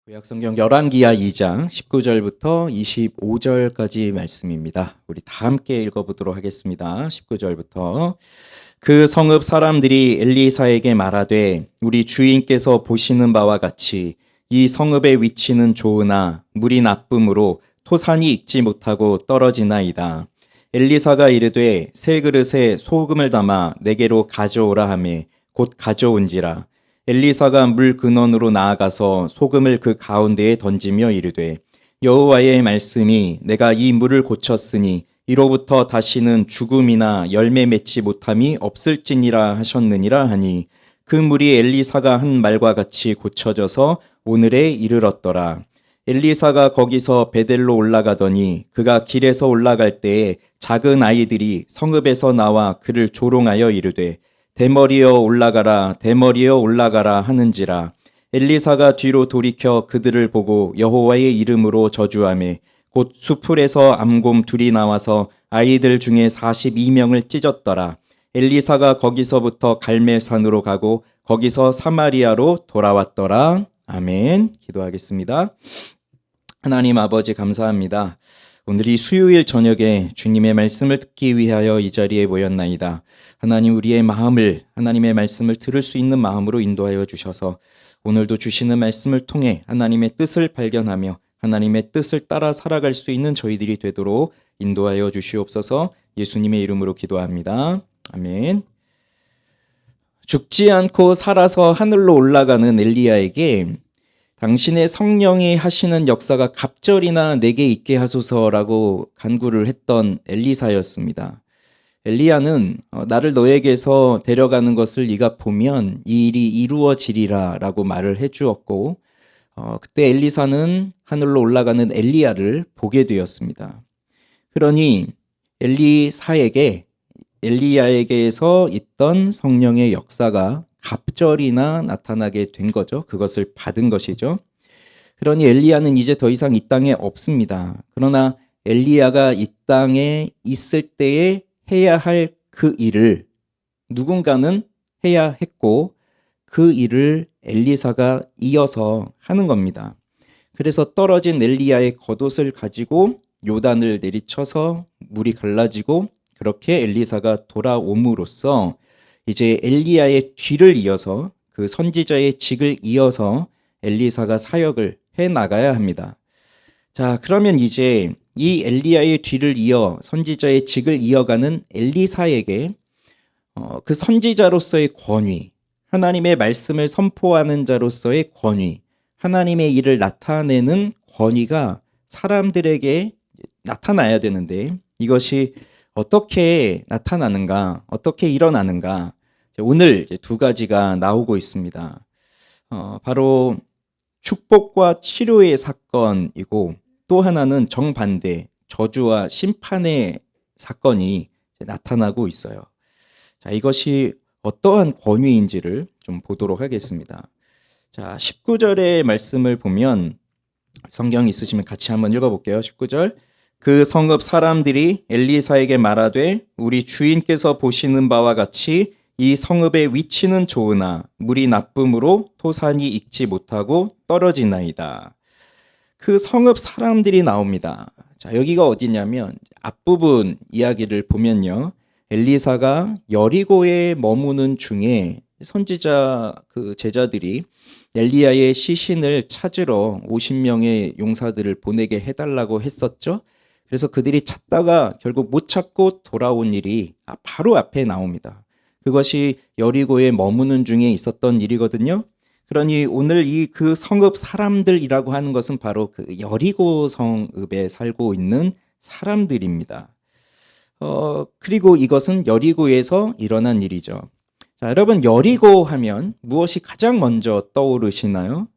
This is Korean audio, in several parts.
구약성경 열왕기하 2장 19절부터 25절까지 말씀입니다. 우리 다 함께 읽어보도록 하겠습니다. 19절부터 그 성읍 사람들이 엘리사에게 말하되 우리 주인께서 보시는 바와 같이 이 성읍의 위치는 좋으나 물이 나쁨으로 토산이 익지 못하고 떨어지나이다. 엘리사가 이르되 새 그릇에 소금을 담아 내게로 가져오라 하매 곧 가져온지라. 엘리사가 물 근원으로 나아가서 소금을 그 가운데에 던지며 이르되 여호와의 말씀이 내가 이 물을 고쳤으니 이로부터 다시는 죽음이나 열매 맺지 못함이 없을지니라 하셨느니라 하니 그 물이 엘리사가 한 말과 같이 고쳐져서 오늘에 이르렀더라. 엘리사가 거기서 베델로 올라가더니 그가 길에서 올라갈 때에 작은 아이들이 성읍에서 나와 그를 조롱하여 이르되 대머리여 올라가라 대머리여 올라가라 하는지라. 엘리사가 뒤로 돌이켜 그들을 보고 여호와의 이름으로 저주하매 곧 수풀에서 암곰 둘이 나와서 아이들 중에 42명을 찢었더라. 엘리사가 거기서부터 갈멜산으로 가고 거기서 사마리아로 돌아왔더라. 아멘. 기도하겠습니다. 하나님 아버지 감사합니다. 오늘 이 수요일 저녁에 주님의 말씀을 듣기 위하여 이 자리에 모였나이다. 하나님 우리의 마음을 하나님의 말씀을 들을 수 있는 마음으로 인도하여 주셔서 오늘도 주시는 말씀을 통해 하나님의 뜻을 발견하며 하나님의 뜻을 따라 살아갈 수 있는 저희들이 되도록 인도하여 주시옵소서. 예수님의 이름으로 기도합니다. 아멘. 죽지 않고 살아서 하늘로 올라가는 엘리야에게 당신의 성령이 하시는 역사가 갑절이나 내게 있게 하소서라고 간구를 했던 엘리사였습니다. 엘리야는 나를 너에게서 데려가는 것을 네가 보면 이 일이 이루어지리라 라고 말을 해주었고 그때 엘리사는 하늘로 올라가는 엘리야를 보게 되었습니다. 그러니 엘리야에게서 있던 성령의 역사가 갑절이나 나타나게 된 거죠. 그것을 받은 것이죠. 그러니 엘리야는 이제 더 이상 이 땅에 없습니다. 그러나 엘리야가 이 땅에 있을 때에 해야 할 그 일을 누군가는 해야 했고 그 일을 엘리사가 이어서 하는 겁니다. 그래서 떨어진 엘리야의 겉옷을 가지고 요단을 내리쳐서 물이 갈라지고 그렇게 엘리사가 돌아옴으로써 이제 엘리야의 뒤를 이어서 그 선지자의 직을 이어서 엘리사가 사역을 해 나가야 합니다. 자, 그러면 이제 이 엘리야의 뒤를 이어 선지자의 직을 이어가는 엘리사에게 그 선지자로서의 권위, 하나님의 말씀을 선포하는 자로서의 권위, 하나님의 일을 나타내는 권위가 사람들에게 나타나야 되는데 이것이 어떻게 나타나는가, 어떻게 일어나는가, 오늘 이제 두 가지가 나오고 있습니다. 바로 축복과 치료의 사건이고 또 하나는 정반대, 저주와 심판의 사건이 나타나고 있어요. 자, 이것이 어떠한 권위인지를 좀 보도록 하겠습니다. 자, 19절의 말씀을 보면 성경 있으시면 같이 한번 읽어볼게요. 19절. 그 성읍 사람들이 엘리사에게 말하되 우리 주인께서 보시는 바와 같이 이 성읍의 위치는 좋으나 물이 나쁨으로 토산이 익지 못하고 떨어지나이다. 그 성읍 사람들이 나옵니다. 자, 여기가 어디냐면 앞부분 이야기를 보면요. 엘리사가 여리고에 머무는 중에 선지자 그 제자들이 엘리야의 시신을 찾으러 50명의 용사들을 보내게 해달라고 했었죠. 그래서 그들이 찾다가 결국 못 찾고 돌아온 일이 바로 앞에 나옵니다. 그것이 여리고에 머무는 중에 있었던 일이거든요. 그러니 오늘 이 그 성읍 사람들이라고 하는 것은 바로 그 여리고 성읍에 살고 있는 사람들입니다. 그리고 이것은 여리고에서 일어난 일이죠. 자, 여러분 여리고 하면 무엇이 가장 먼저 떠오르시나요?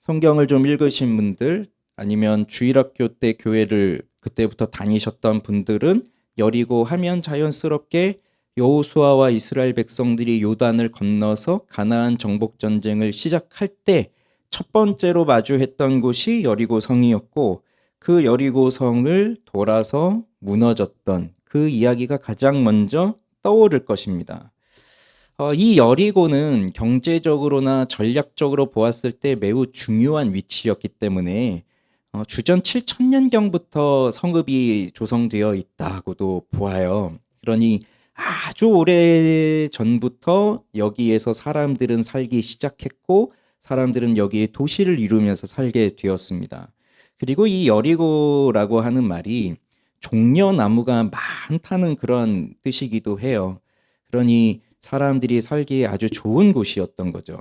성경을 좀 읽으신 분들 아니면 주일학교 때 교회를 그때부터 다니셨던 분들은 여리고 하면 자연스럽게 여호수아와 이스라엘 백성들이 요단을 건너서 가나안 정복 전쟁을 시작할 때 첫 번째로 마주했던 곳이 여리고 성이었고 그 여리고 성을 돌아서 무너졌던 그 이야기가 가장 먼저 떠오를 것입니다. 이 여리고는 경제적으로나 전략적으로 보았을 때 매우 중요한 위치였기 때문에 주전 7천년경부터 성읍이 조성되어 있다고도 보아요. 그러니 아주 오래 전부터 여기에서 사람들은 살기 시작했고 사람들은 여기에 도시를 이루면서 살게 되었습니다. 그리고 이 여리고라고 하는 말이 종려나무가 많다는 그런 뜻이기도 해요. 그러니 사람들이 살기에 아주 좋은 곳이었던 거죠.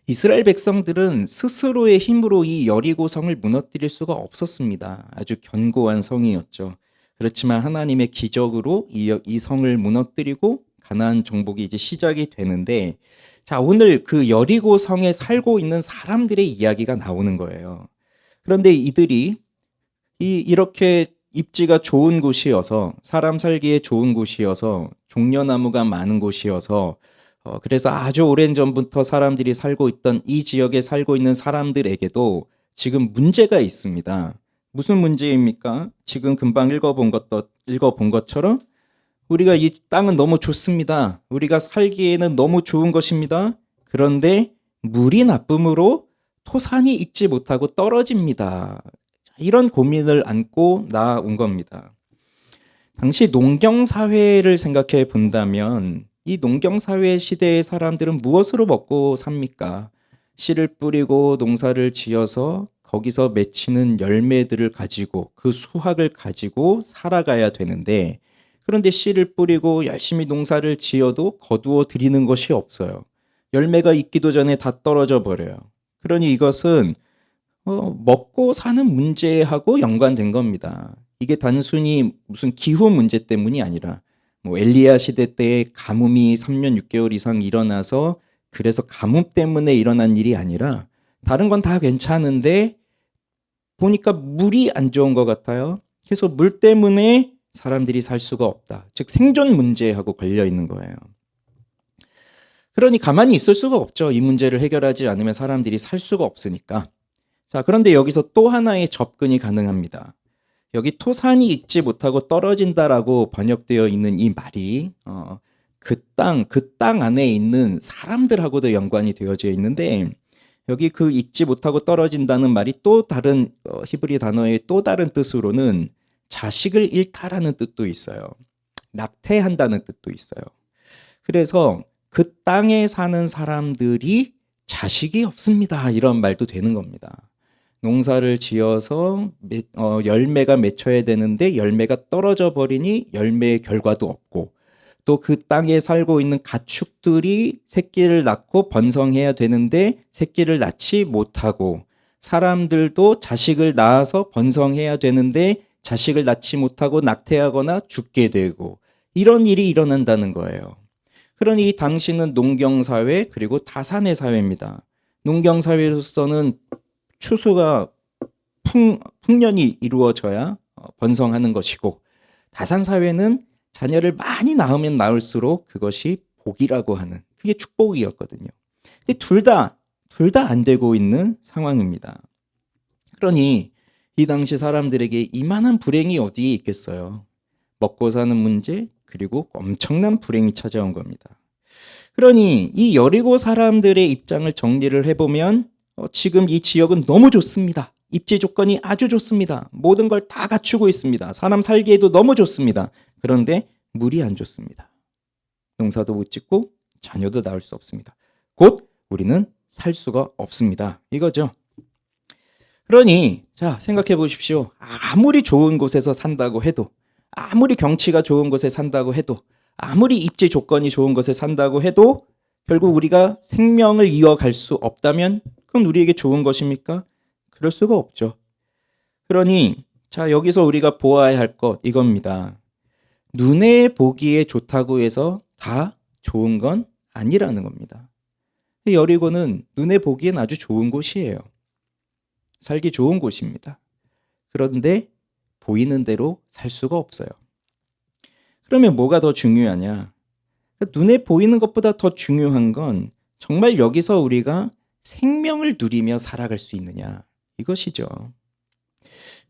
이스라엘 백성들은 스스로의 힘으로 이 여리고 성을 무너뜨릴 수가 없었습니다. 아주 견고한 성이었죠. 그렇지만 하나님의 기적으로 이 성을 무너뜨리고 가나안 정복이 이제 시작이 되는데, 자, 오늘 그 여리고 성에 살고 있는 사람들의 이야기가 나오는 거예요. 그런데 이들이 이렇게 입지가 좋은 곳이어서, 사람 살기에 좋은 곳이어서, 종려나무가 많은 곳이어서, 그래서 아주 오랜 전부터 사람들이 살고 있던 이 지역에 살고 있는 사람들에게도 지금 문제가 있습니다. 무슨 문제입니까? 지금 금방 읽어본 것처럼 우리가 이 땅은 너무 좋습니다. 우리가 살기에는 너무 좋은 것입니다. 그런데 물이 나쁨으로 토산이 익지 못하고 떨어집니다. 이런 고민을 안고 나온 겁니다. 당시 농경사회를 생각해 본다면 이 농경사회 시대의 사람들은 무엇으로 먹고 삽니까? 씨를 뿌리고 농사를 지어서 거기서 맺히는 열매들을 가지고 그 수확을 가지고 살아가야 되는데, 그런데 씨를 뿌리고 열심히 농사를 지어도 거두어 드리는 것이 없어요. 열매가 익기도 전에 다 떨어져 버려요. 그러니 이것은 먹고 사는 문제하고 연관된 겁니다. 이게 단순히 무슨 기후 문제 때문이 아니라 뭐 엘리야 시대 때 가뭄이 3년 6개월 이상 일어나서 그래서 가뭄 때문에 일어난 일이 아니라 다른 건 다 괜찮은데 보니까 물이 안 좋은 것 같아요. 그래서 물 때문에 사람들이 살 수가 없다. 즉 생존 문제하고 걸려 있는 거예요. 그러니 가만히 있을 수가 없죠. 이 문제를 해결하지 않으면 사람들이 살 수가 없으니까. 자, 그런데 여기서 또 하나의 접근이 가능합니다. 여기 토산이 익지 못하고 떨어진다라고 번역되어 있는 이 말이 그 땅 안에 있는 사람들하고도 연관이 되어져 있는데, 여기 그 익지 못하고 떨어진다는 말이 또 다른 히브리 단어의 또 다른 뜻으로는 자식을 잃다라는 뜻도 있어요. 낙태한다는 뜻도 있어요. 그래서 그 땅에 사는 사람들이 자식이 없습니다. 이런 말도 되는 겁니다. 농사를 지어서 열매가 맺혀야 되는데 열매가 떨어져 버리니 열매의 결과도 없고, 또 그 땅에 살고 있는 가축들이 새끼를 낳고 번성해야 되는데 새끼를 낳지 못하고, 사람들도 자식을 낳아서 번성해야 되는데 자식을 낳지 못하고 낙태하거나 죽게 되고, 이런 일이 일어난다는 거예요. 그러니 이 당시는 농경사회 그리고 다산의 사회입니다. 농경사회로서는 추수가 풍년이 이루어져야 번성하는 것이고, 다산사회는 자녀를 많이 낳으면 낳을수록 그것이 복이라고 하는, 그게 축복이었거든요. 근데 둘 다 안 되고 있는 상황입니다. 그러니 이 당시 사람들에게 이만한 불행이 어디에 있겠어요. 먹고 사는 문제, 그리고 엄청난 불행이 찾아온 겁니다. 그러니 이 여리고 사람들의 입장을 정리를 해보면 지금 이 지역은 너무 좋습니다. 입지 조건이 아주 좋습니다. 모든 걸 다 갖추고 있습니다. 사람 살기에도 너무 좋습니다. 그런데 물이 안 좋습니다. 농사도 못 짓고 자녀도 낳을 수 없습니다. 곧 우리는 살 수가 없습니다. 이거죠. 그러니 자, 생각해 보십시오. 아무리 좋은 곳에서 산다고 해도, 아무리 경치가 좋은 곳에 산다고 해도, 아무리 입지 조건이 좋은 곳에 산다고 해도 결국 우리가 생명을 이어갈 수 없다면 그럼 우리에게 좋은 것입니까? 그럴 수가 없죠. 그러니 자, 여기서 우리가 보아야 할 것 이겁니다. 눈에 보기에 좋다고 해서 다 좋은 건 아니라는 겁니다. 여리고는 눈에 보기엔 아주 좋은 곳이에요. 살기 좋은 곳입니다. 그런데 보이는 대로 살 수가 없어요. 그러면 뭐가 더 중요하냐? 눈에 보이는 것보다 더 중요한 건 정말 여기서 우리가 생명을 누리며 살아갈 수 있느냐, 이것이죠.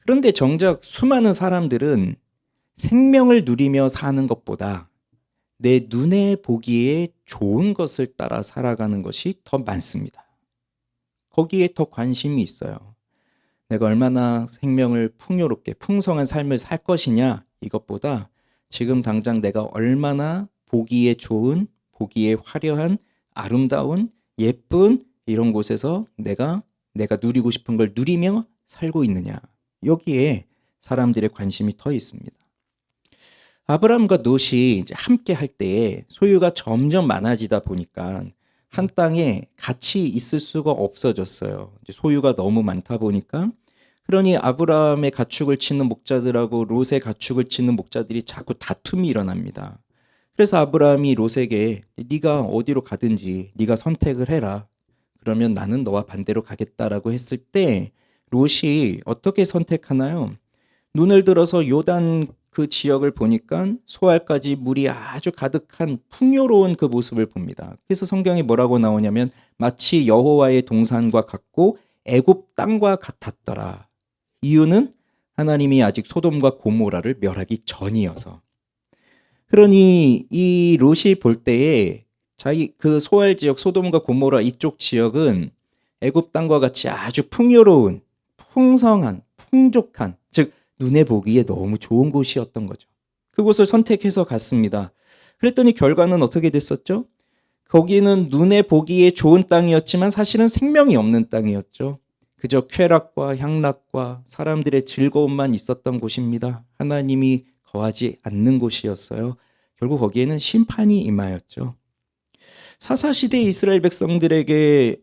그런데 정작 수많은 사람들은 생명을 누리며 사는 것보다 내 눈에 보기에 좋은 것을 따라 살아가는 것이 더 많습니다. 거기에 더 관심이 있어요. 내가 얼마나 생명을 풍요롭게 풍성한 삶을 살 것이냐 이것보다 지금 당장 내가 얼마나 보기에 좋은, 보기에 화려한, 아름다운, 예쁜 이런 곳에서 내가 누리고 싶은 걸 누리며 살고 있느냐. 여기에 사람들의 관심이 더 있습니다. 아브라함과 롯이 이제 함께 할 때에 소유가 점점 많아지다 보니까 한 땅에 같이 있을 수가 없어졌어요. 이제 소유가 너무 많다 보니까 그러니 아브라함의 가축을 치는 목자들하고 롯의 가축을 치는 목자들이 자꾸 다툼이 일어납니다. 그래서 아브라함이 롯에게 네가 어디로 가든지 네가 선택을 해라. 그러면 나는 너와 반대로 가겠다라고 했을 때 롯이 어떻게 선택하나요? 눈을 들어서 요단 그 지역을 보니까 소알까지 물이 아주 가득한 풍요로운 그 모습을 봅니다. 그래서 성경에 뭐라고 나오냐면 마치 여호와의 동산과 같고 애굽 땅과 같았더라. 이유는 하나님이 아직 소돔과 고모라를 멸하기 전이어서. 그러니 이 롯이 볼 때에 자기 그 소알 지역 소돔과 고모라 이쪽 지역은 애굽 땅과 같이 아주 풍요로운, 풍성한, 풍족한, 즉 눈에 보기에 너무 좋은 곳이었던 거죠. 그곳을 선택해서 갔습니다. 그랬더니 결과는 어떻게 됐었죠? 거기는 눈에 보기에 좋은 땅이었지만 사실은 생명이 없는 땅이었죠. 그저 쾌락과 향락과 사람들의 즐거움만 있었던 곳입니다. 하나님이 거하지 않는 곳이었어요. 결국 거기에는 심판이 임하였죠. 사사시대 이스라엘 백성들에게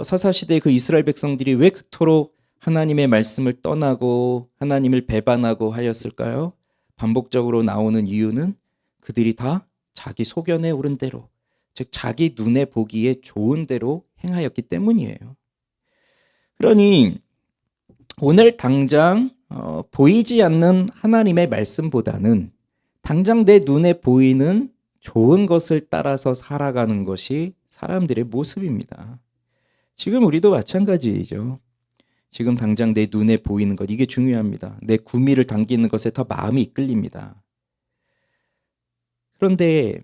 사사시대 그 이스라엘 백성들이 왜 그토록 하나님의 말씀을 떠나고 하나님을 배반하고 하였을까요? 반복적으로 나오는 이유는 그들이 다 자기 소견에 오른 대로, 즉 자기 눈에 보기에 좋은 대로 행하였기 때문이에요. 그러니 오늘 당장 보이지 않는 하나님의 말씀보다는 당장 내 눈에 보이는 좋은 것을 따라서 살아가는 것이 사람들의 모습입니다. 지금 우리도 마찬가지이죠. 지금 당장 내 눈에 보이는 것, 이게 중요합니다. 내 구미를 당기는 것에 더 마음이 이끌립니다. 그런데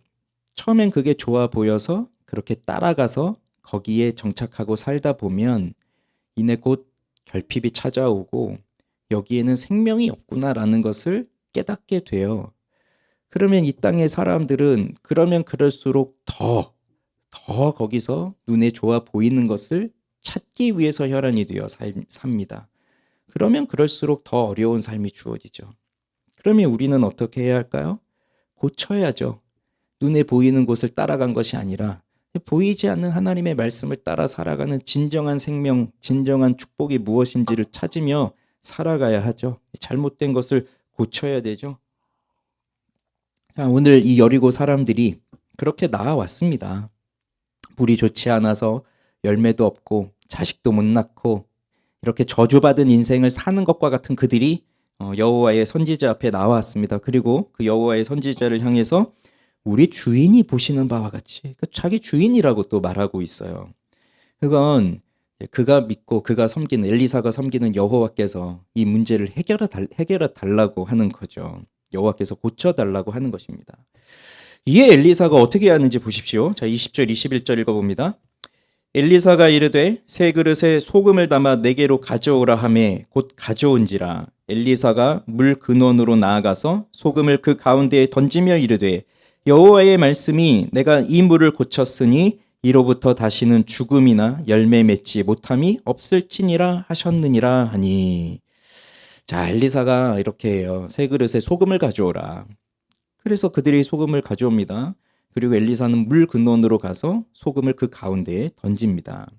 처음엔 그게 좋아 보여서 그렇게 따라가서 거기에 정착하고 살다 보면 이내 곧 결핍이 찾아오고 여기에는 생명이 없구나라는 것을 깨닫게 돼요. 그러면 이 땅의 사람들은 그러면 그럴수록 더 거기서 눈에 좋아 보이는 것을 찾기 위해서 혈안이 되어 삽니다. 그러면 그럴수록 더 어려운 삶이 주어지죠. 그러면 우리는 어떻게 해야 할까요? 고쳐야죠. 눈에 보이는 곳을 따라간 것이 아니라 보이지 않는 하나님의 말씀을 따라 살아가는 진정한 생명, 진정한 축복이 무엇인지를 찾으며 살아가야 하죠. 잘못된 것을 고쳐야 되죠. 자, 오늘 이 여리고 사람들이 그렇게 나아왔습니다. 불이 좋지 않아서 열매도 없고 자식도 못 낳고 이렇게 저주받은 인생을 사는 것과 같은 그들이 여호와의 선지자 앞에 나왔습니다. 그리고 그 여호와의 선지자를 향해서 우리 주인이 보시는 바와 같이, 그러니까 자기 주인이라고 또 말하고 있어요. 그건 그가 믿고 그가 섬기는 엘리사가 섬기는 여호와께서 이 문제를 해결해 달라고 하는 거죠. 여호와께서 고쳐 달라고 하는 것입니다. 이에 엘리사가 어떻게 하는지 보십시오. 자, 20절 21절 읽어봅니다. 엘리사가 이르되 새 그릇에 소금을 담아 내게로 가져오라 하매 곧 가져온지라. 엘리사가 물 근원으로 나아가서 소금을 그 가운데에 던지며 이르되 여호와의 말씀이 내가 이 물을 고쳤으니 이로부터 다시는 죽음이나 열매 맺지 못함이 없을지니라 하셨느니라 하니. 자, 엘리사가 이렇게 해요. 새 그릇에 소금을 가져오라. 그래서 그들이 소금을 가져옵니다. 그리고 엘리사는 물 근원으로 가서 소금을 그 가운데에 던집니다.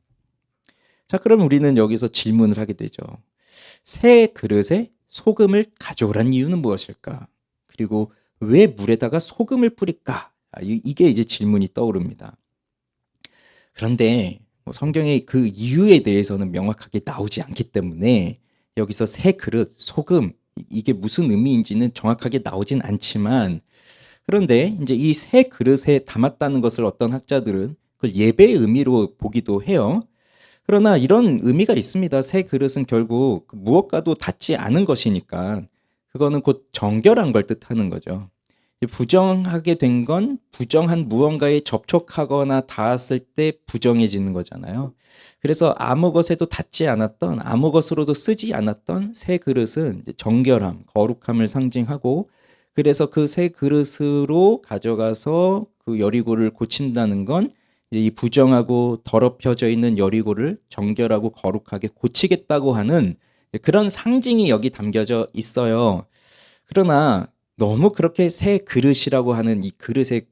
자, 그럼 우리는 여기서 질문을 하게 되죠. 새 그릇에 소금을 가져오란 이유는 무엇일까? 그리고 왜 물에다가 소금을 뿌릴까? 이게 이제 질문이 떠오릅니다. 그런데 성경의 그 이유에 대해서는 명확하게 나오지 않기 때문에 여기서 새 그릇, 소금, 이게 무슨 의미인지는 정확하게 나오진 않지만, 그런데 이제 이 새 그릇에 담았다는 것을 어떤 학자들은 그걸 예배의 의미로 보기도 해요. 그러나 이런 의미가 있습니다. 새 그릇은 결국 무엇과도 닿지 않은 것이니까 그거는 곧 정결한 걸 뜻하는 거죠. 부정하게 된 건 부정한 무언가에 접촉하거나 닿았을 때 부정해지는 거잖아요. 그래서 아무 것에도 닿지 않았던, 아무 것으로도 쓰지 않았던 새 그릇은 이제 정결함, 거룩함을 상징하고, 그래서 그 새 그릇으로 가져가서 그 여리고를 고친다는 건 이제 이 부정하고 더럽혀져 있는 여리고를 정결하고 거룩하게 고치겠다고 하는 그런 상징이 여기 담겨져 있어요. 그러나 너무 그렇게 새 그릇이라고 하는 이 그릇에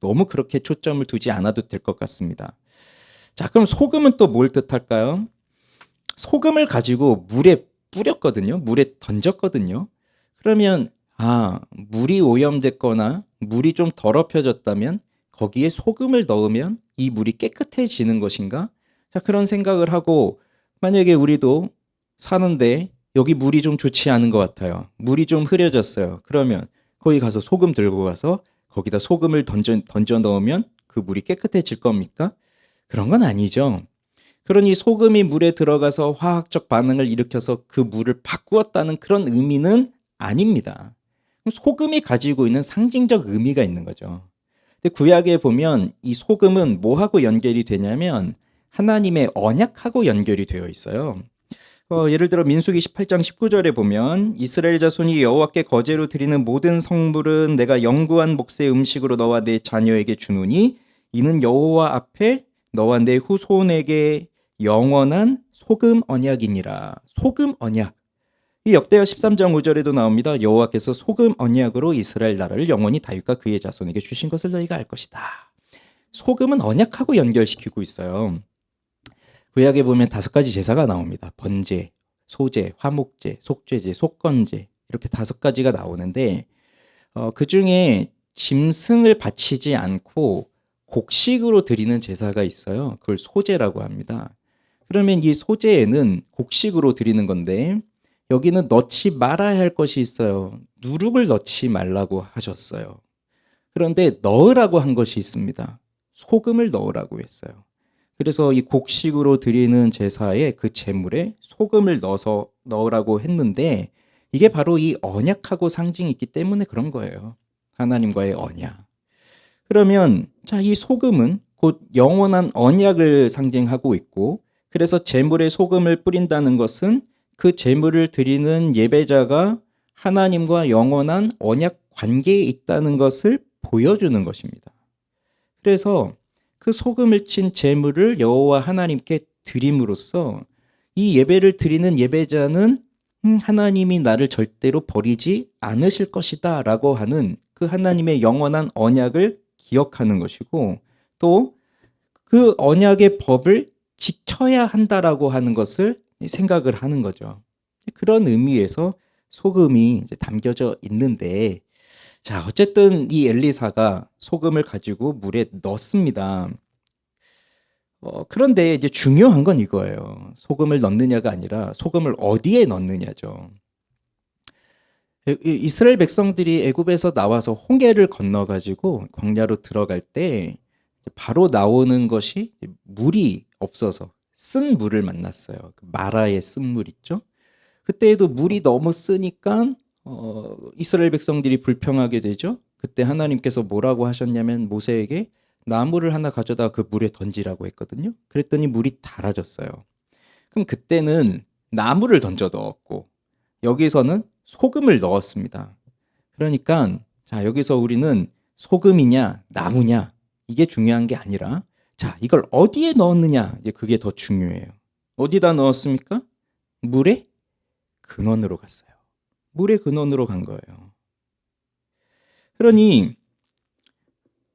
너무 그렇게 초점을 두지 않아도 될 것 같습니다. 자, 그럼 소금은 또 뭘 뜻할까요? 소금을 가지고 물에 뿌렸거든요. 물에 던졌거든요. 그러면 물이 오염됐거나 물이 좀 더럽혀졌다면 거기에 소금을 넣으면 이 물이 깨끗해지는 것인가? 자, 그런 생각을 하고 만약에 우리도 사는데 여기 물이 좀 좋지 않은 것 같아요. 물이 좀 흐려졌어요. 그러면 거기 가서 소금 들고 가서 거기다 소금을 던져 넣으면 그 물이 깨끗해질 겁니까? 그런 건 아니죠. 그러니 소금이 물에 들어가서 화학적 반응을 일으켜서 그 물을 바꾸었다는 그런 의미는 아닙니다. 소금이 가지고 있는 상징적 의미가 있는 거죠. 근데 구약에 보면 이 소금은 뭐하고 연결이 되냐면 하나님의 언약하고 연결이 되어 있어요. 예를 들어 민수기 18장 19절에 보면 이스라엘 자손이 여호와께 거제로 드리는 모든 성물은 내가 영구한 몫의 음식으로 너와 내 자녀에게 주노니 이는 여호와 앞에 너와 내 후손에게 영원한 소금 언약이니라. 소금 언약. 이 역대하 13장 5절에도 나옵니다. 여호와께서 소금 언약으로 이스라엘 나라를 영원히 다윗과 그의 자손에게 주신 것을 너희가 알 것이다. 소금은 언약하고 연결시키고 있어요. 구약에 보면 5가지 제사가 나옵니다. 번제, 소제, 화목제, 속죄제, 속건제 이렇게 5가지가 나오는데 그 중에 짐승을 바치지 않고 곡식으로 드리는 제사가 있어요. 그걸 소제라고 합니다. 그러면 이 소제에는 곡식으로 드리는 건데 여기는 넣지 말아야 할 것이 있어요. 누룩을 넣지 말라고 하셨어요. 그런데 넣으라고 한 것이 있습니다. 소금을 넣으라고 했어요. 그래서 이 곡식으로 드리는 제사에 그 제물에 소금을 넣으라고 했는데 이게 바로 이 언약하고 상징이 있기 때문에 그런 거예요. 하나님과의 언약. 그러면 이 소금은 곧 영원한 언약을 상징하고 있고 그래서 제물에 소금을 뿌린다는 것은 그 제물을 드리는 예배자가 하나님과 영원한 언약 관계에 있다는 것을 보여주는 것입니다. 그래서 그 소금을 친 제물을 여호와 하나님께 드림으로써 이 예배를 드리는 예배자는 하나님이 나를 절대로 버리지 않으실 것이다 라고 하는 그 하나님의 영원한 언약을 기억하는 것이고 또 그 언약의 법을 지켜야 한다라고 하는 것을 생각을 하는 거죠. 그런 의미에서 소금이 이제 담겨져 있는데 자, 어쨌든 이 엘리사가 소금을 가지고 물에 넣습니다. 그런데 이제 중요한 건 이거예요. 소금을 넣느냐가 아니라 소금을 어디에 넣느냐죠. 이스라엘 백성들이 애굽에서 나와서 홍해를 건너가지고 광야로 들어갈 때 바로 나오는 것이 물이 없어서 쓴 물을 만났어요. 그 마라의 쓴 물 있죠. 그때에도 물이 너무 쓰니까 이스라엘 백성들이 불평하게 되죠. 그때 하나님께서 뭐라고 하셨냐면 모세에게 나무를 하나 가져다 그 물에 던지라고 했거든요. 그랬더니 물이 달아졌어요. 그럼 그때는 나무를 던져 넣었고 여기서는 소금을 넣었습니다. 그러니까 자, 여기서 우리는 소금이냐 나무냐 이게 중요한 게 아니라 자, 이걸 어디에 넣었느냐 이제 그게 더 중요해요. 어디다 넣었습니까? 물의 근원으로 갔어요. 물의 근원으로 간 거예요. 그러니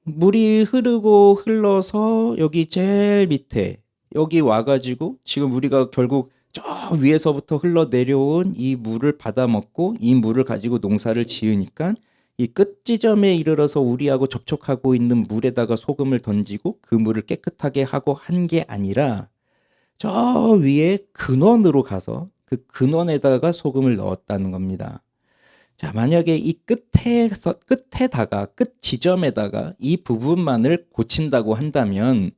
물이 흐르고 흘러서 여기 제일 밑에 여기 와가지고 지금 우리가 결국 저 위에서부터 흘러내려온 이 물을 받아먹고 이 물을 가지고 농사를 지으니까 이 끝 지점에 이르러서 우리하고 접촉하고 있는 물에다가 소금을 던지고 그 물을 깨끗하게 하고 한 게 아니라 저 위에 근원으로 가서 그 근원에다가 소금을 넣었다는 겁니다. 자, 만약에 이 끝에다가 끝 지점에다가 이 부분만을 고친다고 한다면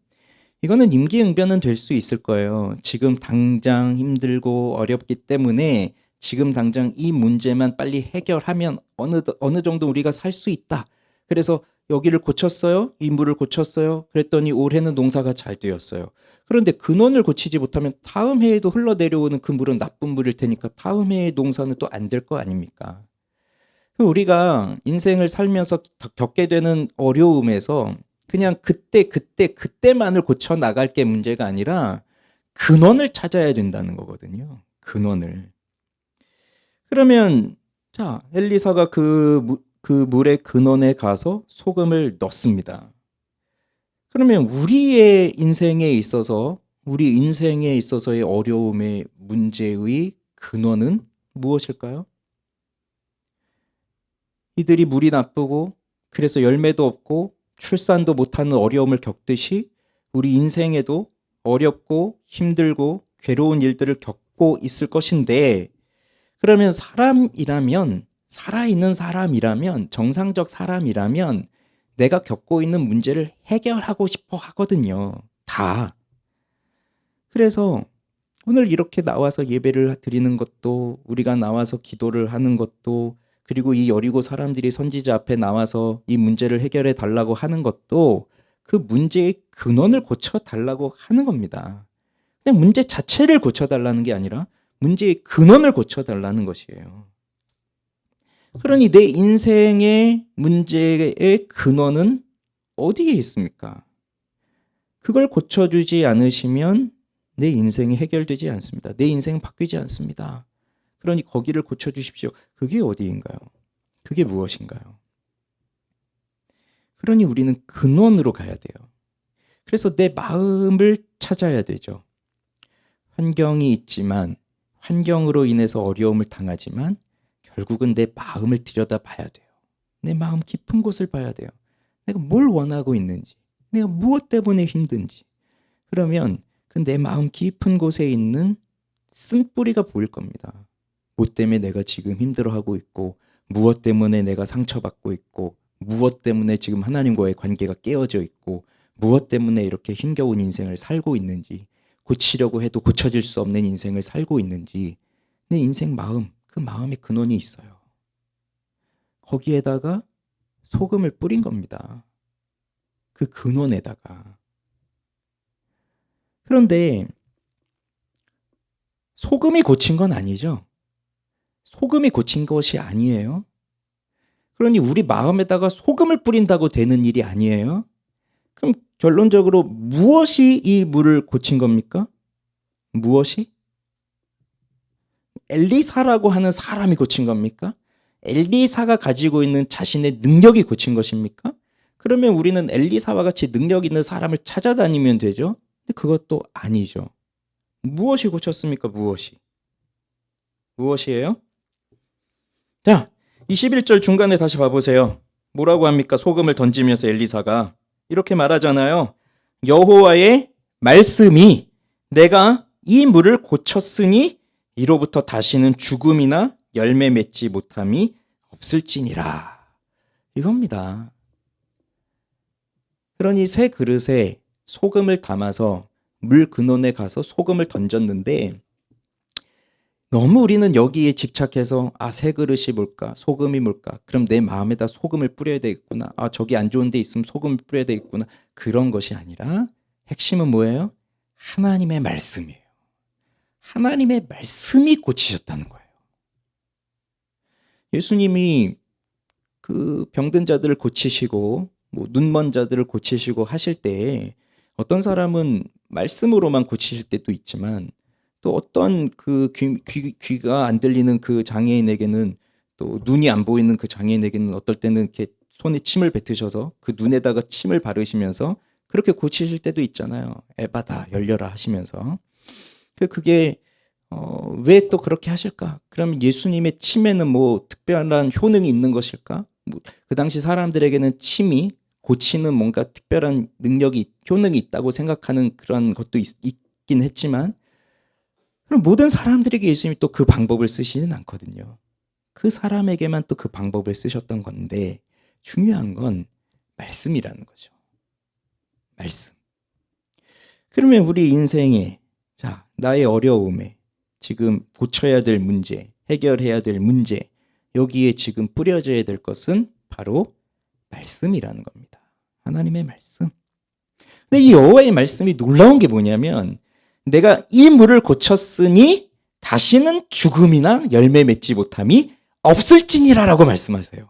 이거는 임기응변은 될 수 있을 거예요. 지금 당장 힘들고 어렵기 때문에 지금 당장 이 문제만 빨리 해결하면 어느 정도 우리가 살 수 있다. 그래서 여기를 고쳤어요. 이 물을 고쳤어요. 그랬더니 올해는 농사가 잘 되었어요. 그런데 근원을 고치지 못하면 다음 해에도 흘러내려오는 그 물은 나쁜 물일 테니까 다음 해의 농사는 또 안 될 거 아닙니까? 우리가 인생을 살면서 겪게 되는 어려움에서 그냥 그때만을 고쳐 나갈 게 문제가 아니라 근원을 찾아야 된다는 거거든요. 근원을. 그러면 자, 엘리사가 그 물의 근원에 가서 소금을 넣습니다. 그러면 우리 인생에 있어서의 어려움의 문제의 근원은 무엇일까요? 이들이 물이 나쁘고 그래서 열매도 없고 출산도 못하는 어려움을 겪듯이 우리 인생에도 어렵고 힘들고 괴로운 일들을 겪고 있을 것인데, 그러면 살아있는 사람이라면, 정상적 사람이라면 내가 겪고 있는 문제를 해결하고 싶어 하거든요. 다. 그래서 오늘 이렇게 나와서 예배를 드리는 것도, 우리가 나와서 기도를 하는 것도, 그리고 이 여리고 사람들이 선지자 앞에 나와서 이 문제를 해결해 달라고 하는 것도 그 문제의 근원을 고쳐 달라고 하는 겁니다. 그냥 문제 자체를 고쳐 달라는 게 아니라 문제의 근원을 고쳐 달라는 것이에요. 그러니 내 인생의 문제의 근원은 어디에 있습니까? 그걸 고쳐주지 않으시면 내 인생이 해결되지 않습니다. 내 인생은 바뀌지 않습니다. 그러니 거기를 고쳐주십시오. 그게 어디인가요? 그게 무엇인가요? 그러니 우리는 근원으로 가야 돼요. 그래서 내 마음을 찾아야 되죠. 환경이 있지만, 환경으로 인해서 어려움을 당하지만 결국은 내 마음을 들여다봐야 돼요. 내 마음 깊은 곳을 봐야 돼요. 내가 뭘 원하고 있는지, 내가 무엇 때문에 힘든지. 그러면 그 내 마음 깊은 곳에 있는 쓴뿌리가 보일 겁니다. 뭐 때문에 내가 지금 힘들어하고 있고, 무엇 때문에 내가 상처받고 있고, 무엇 때문에 지금 하나님과의 관계가 깨어져 있고, 무엇 때문에 이렇게 힘겨운 인생을 살고 있는지, 고치려고 해도 고쳐질 수 없는 인생을 살고 있는지, 내 인생 마음, 그 마음의 근원이 있어요. 거기에다가 소금을 뿌린 겁니다. 그 근원에다가. 그런데 소금이 고친 건 아니죠. 소금이 고친 것이 아니에요. 그러니 우리 마음에다가 소금을 뿌린다고 되는 일이 아니에요. 그럼 결론적으로 무엇이 이 물을 고친 겁니까? 무엇이? 엘리사라고 하는 사람이 고친 겁니까? 엘리사가 가지고 있는 자신의 능력이 고친 것입니까? 그러면 우리는 엘리사와 같이 능력 있는 사람을 찾아다니면 되죠. 근데 그것도 아니죠. 무엇이 고쳤습니까? 무엇이에요? 자, 21절 중간에 다시 봐보세요. 뭐라고 합니까? 소금을 던지면서 엘리사가 이렇게 말하잖아요. 여호와의 말씀이 내가 이 물을 고쳤으니 이로부터 다시는 죽음이나 열매 맺지 못함이 없을지니라. 이겁니다. 그러니 새 그릇에 소금을 담아서 물 근원에 가서 소금을 던졌는데, 너무 우리는 여기에 집착해서 새 그릇이 뭘까? 소금이 뭘까? 그럼 내 마음에다 소금을 뿌려야 되겠구나. 저기 안 좋은 데 있으면 소금을 뿌려야 되겠구나. 그런 것이 아니라 핵심은 뭐예요? 하나님의 말씀이에요. 하나님의 말씀이 고치셨다는 거예요. 예수님이 그 병든 자들을 고치시고 눈먼 자들을 고치시고 하실 때 어떤 사람은 말씀으로만 고치실 때도 있지만, 또 어떤 그 귀가 안 들리는 그 장애인에게는, 또 눈이 안 보이는 그 장애인에게는 어떨 때는 이렇게 손에 침을 뱉으셔서 그 눈에다가 침을 바르시면서 그렇게 고치실 때도 있잖아요. 에바다 열려라 하시면서. 그게 왜 또 그렇게 하실까? 그럼 예수님의 침에는 뭐 특별한 효능이 있는 것일까? 그 당시 사람들에게는 침이 고치는 뭔가 특별한 효능이 있다고 생각하는 그런 것도 있긴 했지만, 그럼 모든 사람들에게 예수님이 또 그 방법을 쓰시진 않거든요. 그 사람에게만 또 그 방법을 쓰셨던 건데, 중요한 건 말씀이라는 거죠. 말씀. 그러면 우리 인생에, 나의 어려움에, 지금 고쳐야 될 문제, 해결해야 될 문제, 여기에 지금 뿌려져야 될 것은 바로 말씀이라는 겁니다. 하나님의 말씀. 근데 이 여호와의 말씀이 놀라운 게 뭐냐면 내가 이 물을 고쳤으니 다시는 죽음이나 열매 맺지 못함이 없을지니라라고 말씀하세요.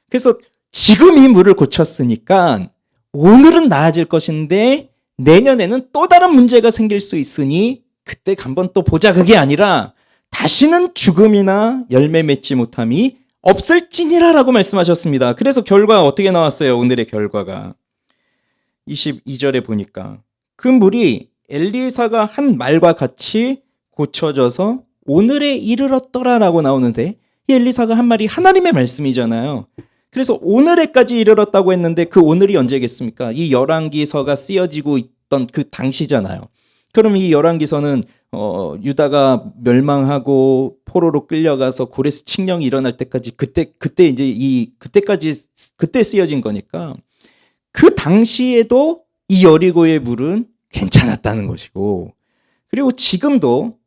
그래서 지금 이 물을 고쳤으니까 오늘은 나아질 것인데 내년에는 또 다른 문제가 생길 수 있으니 그때 한번 또 보자, 그게 아니라 다시는 죽음이나 열매 맺지 못함이 없을지니라라고 말씀하셨습니다. 그래서 결과가 어떻게 나왔어요? 오늘의 결과가 22절에 보니까 그 물이 엘리사가 한 말과 같이 고쳐져서 오늘에 이르렀더라라고 나오는데 이 엘리사가 한 말이 하나님의 말씀이잖아요. 그래서 오늘에까지 이르렀다고 했는데 그 오늘이 언제겠습니까? 이 열왕기서가 쓰여지고 있던 그 당시잖아요. 그럼 이 열왕기서는 유다가 멸망하고 포로로 끌려가서 고레스 칙령이 일어날 때까지 그때 이제 그때 쓰여진 거니까 그 당시에도 이 여리고의 물은 괜찮았다는 것이고, 그리고 지금도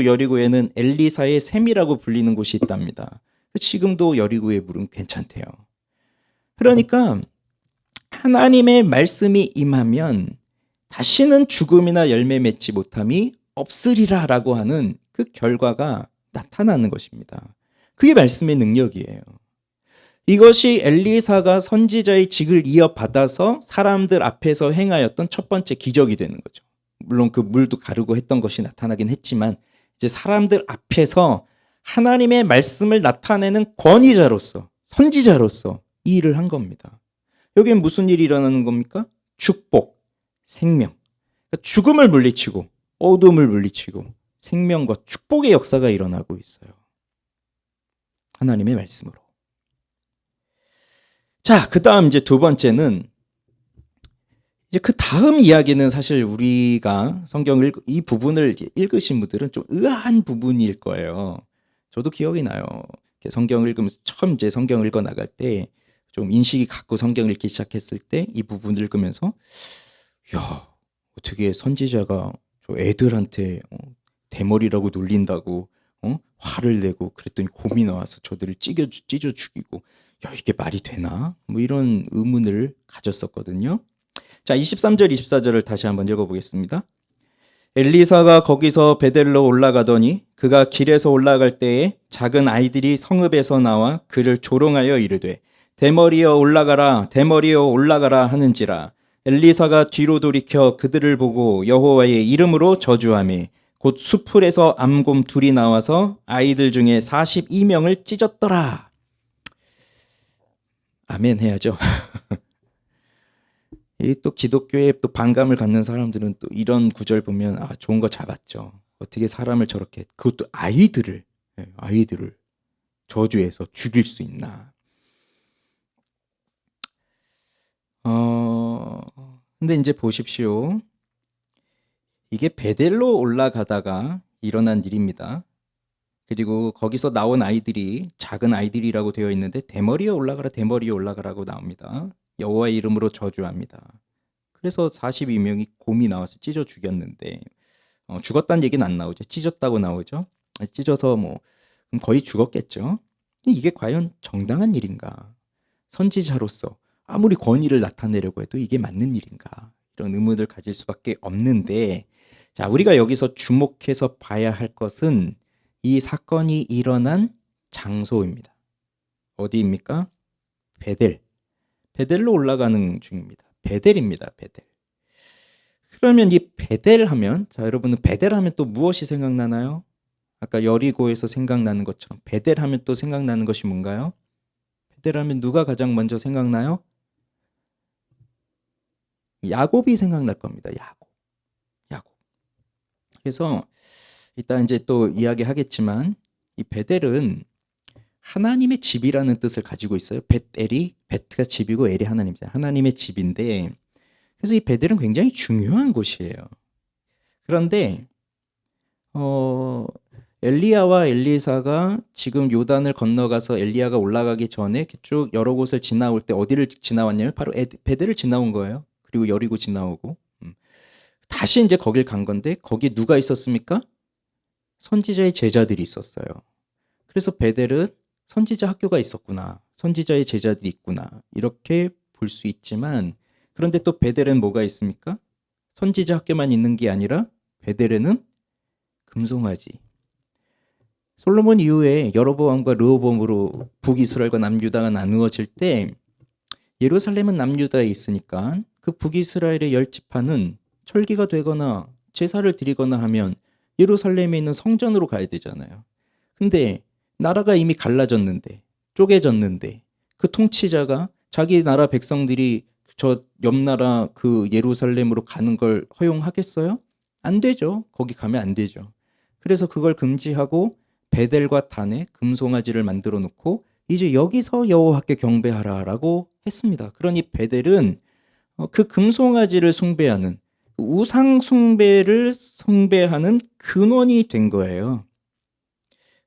여리고에는 엘리사의 샘이라고 불리는 곳이 있답니다. 지금도 여리고의 물은 괜찮대요. 그러니까 하나님의 말씀이 임하면 다시는 죽음이나 열매 맺지 못함이 없으리라라고 하는 그 결과가 나타나는 것입니다. 그게 말씀의 능력이에요. 이것이 엘리사가 선지자의 직을 이어받아서 사람들 앞에서 행하였던 첫 번째 기적이 되는 거죠. 물론 그 물도 가르고 했던 것이 나타나긴 했지만 이제 사람들 앞에서 하나님의 말씀을 나타내는 권위자로서, 선지자로서 이 일을 한 겁니다. 여기엔 무슨 일이 일어나는 겁니까? 축복, 생명. 그러니까 죽음을 물리치고 어둠을 물리치고 생명과 축복의 역사가 일어나고 있어요. 하나님의 말씀으로. 자, 그 다음 이제 두 번째는 이제 그 다음 이야기는 사실 우리가 성경을 이 부분을 읽으신 분들은 좀 의아한 부분일 거예요. 저도 기억이 나요. 성경을 읽으면서 처음 이제 성경을 읽어 나갈 때 좀 인식이 갖고 성경을 읽기 시작했을 때 이 부분을 읽으면서 야, 어떻게 선지자가 저 애들한테 대머리라고 놀린다고 화를 내고 그랬더니 곰이 나와서 저들을 찢어 죽이고, 야, 이게 말이 되나? 뭐 이런 의문을 가졌었거든요. 자, 23절 24절을 다시 한번 읽어보겠습니다. 엘리사가 거기서 베델로 올라가더니 그가 길에서 올라갈 때에 작은 아이들이 성읍에서 나와 그를 조롱하여 이르되 대머리여 올라가라, 대머리여 올라가라 하는지라. 엘리사가 뒤로 돌이켜 그들을 보고 여호와의 이름으로 저주하며 곧 수풀에서 암곰 둘이 나와서 아이들 중에 42명을 찢었더라. 아멘 해야죠. 이 또 기독교에 또 반감을 갖는 사람들은 또 이런 구절 보면 좋은 거 잡았죠. 어떻게 사람을 저렇게, 그것도 아이들을 저주해서 죽일 수 있나. 근데 이제 보십시오. 이게 베델로 올라가다가 일어난 일입니다. 그리고 거기서 나온 아이들이 작은 아이들이라고 되어 있는데 대머리에 올라가라, 대머리에 올라가라고 나옵니다. 여호와의 이름으로 저주합니다. 그래서 42명이 곰이 나와서 찢어 죽였는데 죽었다는 얘기는 안 나오죠. 찢었다고 나오죠. 찢어서 뭐 거의 죽었겠죠. 이게 과연 정당한 일인가? 선지자로서 아무리 권위를 나타내려고 해도 이게 맞는 일인가? 이런 의문을 가질 수밖에 없는데, 자, 우리가 여기서 주목해서 봐야 할 것은 이 사건이 일어난 장소입니다. 어디입니까? 베델로 올라가는 중입니다. 베델입니다. 베델. 그러면 이 베델 하면, 자, 여러분은 베델 하면 또 무엇이 생각나나요? 아까 여리고에서 생각나는 것처럼 베델 하면 또 생각나는 것이 뭔가요? 베델 하면 누가 가장 먼저 생각나요? 야곱이 생각날 겁니다. 야곱. 그래서 이따 이제 또 이야기하겠지만 이 베델은 하나님의 집이라는 뜻을 가지고 있어요. 베트가 집이고 엘이 하나님이잖아요. 하나님의 집인데, 그래서 이 베델은 굉장히 중요한 곳이에요. 그런데 엘리야와 엘리사가 지금 요단을 건너가서 엘리야가 올라가기 전에 쭉 여러 곳을 지나올 때 어디를 지나왔냐면 바로 베델을 지나온 거예요. 그리고 여리고 지나오고 다시 이제 거길 간 건데 거기 누가 있었습니까? 선지자의 제자들이 있었어요. 그래서 베델은 선지자 학교가 있었구나. 선지자의 제자들이 있구나. 이렇게 볼 수 있지만 그런데 또 베델엔 뭐가 있습니까? 선지자 학교만 있는 게 아니라 베델에는 금송아지. 솔로몬 이후에 여로보암과 르호보암으로 북이스라엘과 남유다가 나누어질 때 예루살렘은 남유다에 있으니까 그 북이스라엘의 10지파는 철기가 되거나 제사를 드리거나 하면 예루살렘에 있는 성전으로 가야 되잖아요. 근데 나라가 이미 갈라졌는데, 쪼개졌는데 그 통치자가 자기 나라 백성들이 저 옆나라 그 예루살렘으로 가는 걸 허용하겠어요? 안 되죠. 거기 가면 안 되죠. 그래서 그걸 금지하고 베델과 단에 금송아지를 만들어 놓고 이제 여기서 여호와께 경배하라라고 했습니다. 그러니 베델은 그 금송아지를 숭배하는 우상 숭배를 숭배하는 근원이 된 거예요.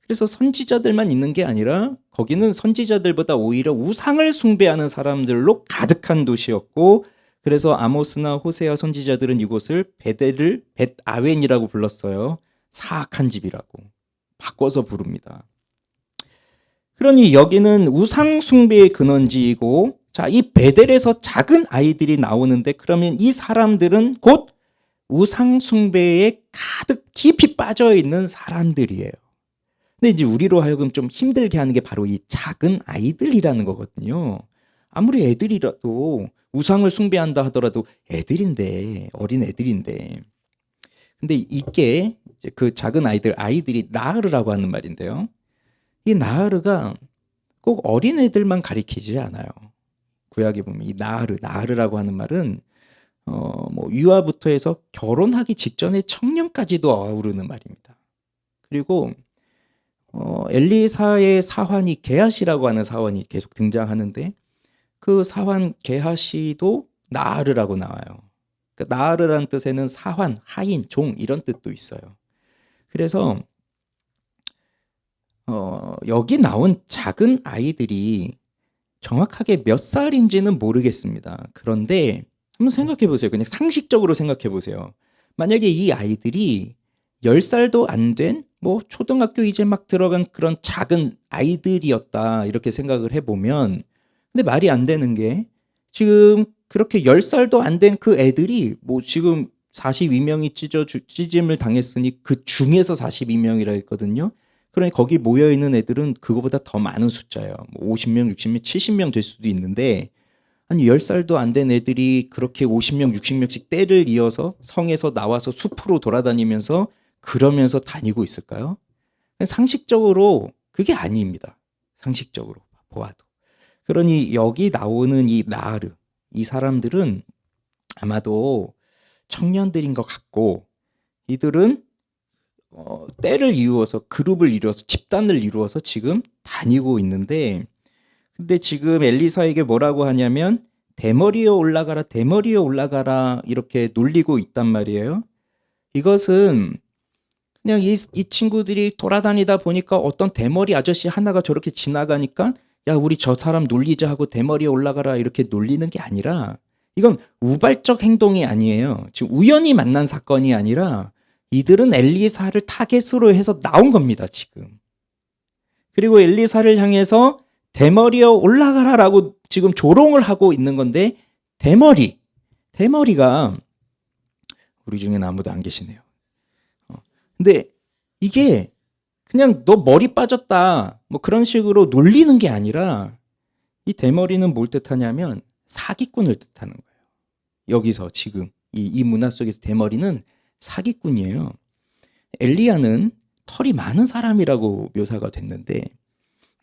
그래서 선지자들만 있는 게 아니라 거기는 선지자들보다 오히려 우상을 숭배하는 사람들로 가득한 도시였고 그래서 아모스나 호세아 선지자들은 이곳을 베델을 벳아웬이라고 불렀어요. 사악한 집이라고 바꿔서 부릅니다. 그러니 여기는 우상 숭배의 근원지이고 자, 이 베델에서 작은 아이들이 나오는데 그러면 이 사람들은 곧 우상 숭배에 가득 깊이 빠져 있는 사람들이에요. 근데 이제 우리로 하여금 좀 힘들게 하는 게 바로 이 작은 아이들이라는 거거든요. 아무리 애들이라도 우상을 숭배한다 하더라도 애들인데, 어린 애들인데. 근데 이게 이제 그 작은 아이들이 나으르라고 하는 말인데요. 이 나으르가 꼭 어린 애들만 가리키지 않아요. 구약에 보면 이 나으르라고 하는 말은 뭐 유아부터 해서 결혼하기 직전의 청년까지도 아우르는 말입니다. 그리고 엘리사의 사환이 게하시라고 하는 사환이 계속 등장하는데 그 사환 게하시도 나으르라고 나와요. 그러니까 나으르라는 뜻에는 사환, 하인, 종 이런 뜻도 있어요. 그래서 여기 나온 작은 아이들이 정확하게 몇 살인지는 모르겠습니다. 그런데 한번 생각해 보세요. 그냥 상식적으로 생각해 보세요. 만약에 이 아이들이 10살도 안 된 뭐 초등학교 이제 막 들어간 그런 작은 아이들이었다 이렇게 생각을 해보면 근데 말이 안 되는 게 지금 그렇게 10살도 안 된 그 애들이 뭐 지금 42명이 찢임을 당했으니 그 중에서 42명이라 했거든요. 그러니 거기 모여있는 애들은 그거보다 더 많은 숫자예요. 뭐 50명, 60명, 70명 될 수도 있는데 아니 10살도 안 된 애들이 그렇게 50명, 60명씩 떼를 이어서 성에서 나와서 숲으로 돌아다니면서 그러면서 다니고 있을까요? 상식적으로 그게 아닙니다. 상식적으로 보아도. 그러니 여기 나오는 이 나으르, 이 사람들은 아마도 청년들인 것 같고 이들은 때를 이루어서 그룹을 이루어서 집단을 이루어서 지금 다니고 있는데 근데 지금 엘리사에게 뭐라고 하냐면 대머리에 올라가라 대머리에 올라가라 이렇게 놀리고 있단 말이에요. 이것은 그냥 이 친구들이 돌아다니다 보니까 어떤 대머리 아저씨 하나가 저렇게 지나가니까 야 우리 저 사람 놀리자 하고 대머리에 올라가라 이렇게 놀리는 게 아니라 이건 우발적 행동이 아니에요. 지금 우연히 만난 사건이 아니라 이들은 엘리사를 타겟으로 해서 나온 겁니다. 지금. 그리고 엘리사를 향해서 대머리에 올라가라라고 지금 조롱을 하고 있는 건데 대머리가 우리 중에는 아무도 안 계시네요. 근데 이게 그냥 너 머리 빠졌다 뭐 그런 식으로 놀리는 게 아니라 이 대머리는 뭘 뜻하냐면 사기꾼을 뜻하는 거예요. 여기서 지금 이 문화 속에서 대머리는 사기꾼이에요. 엘리야는 털이 많은 사람이라고 묘사가 됐는데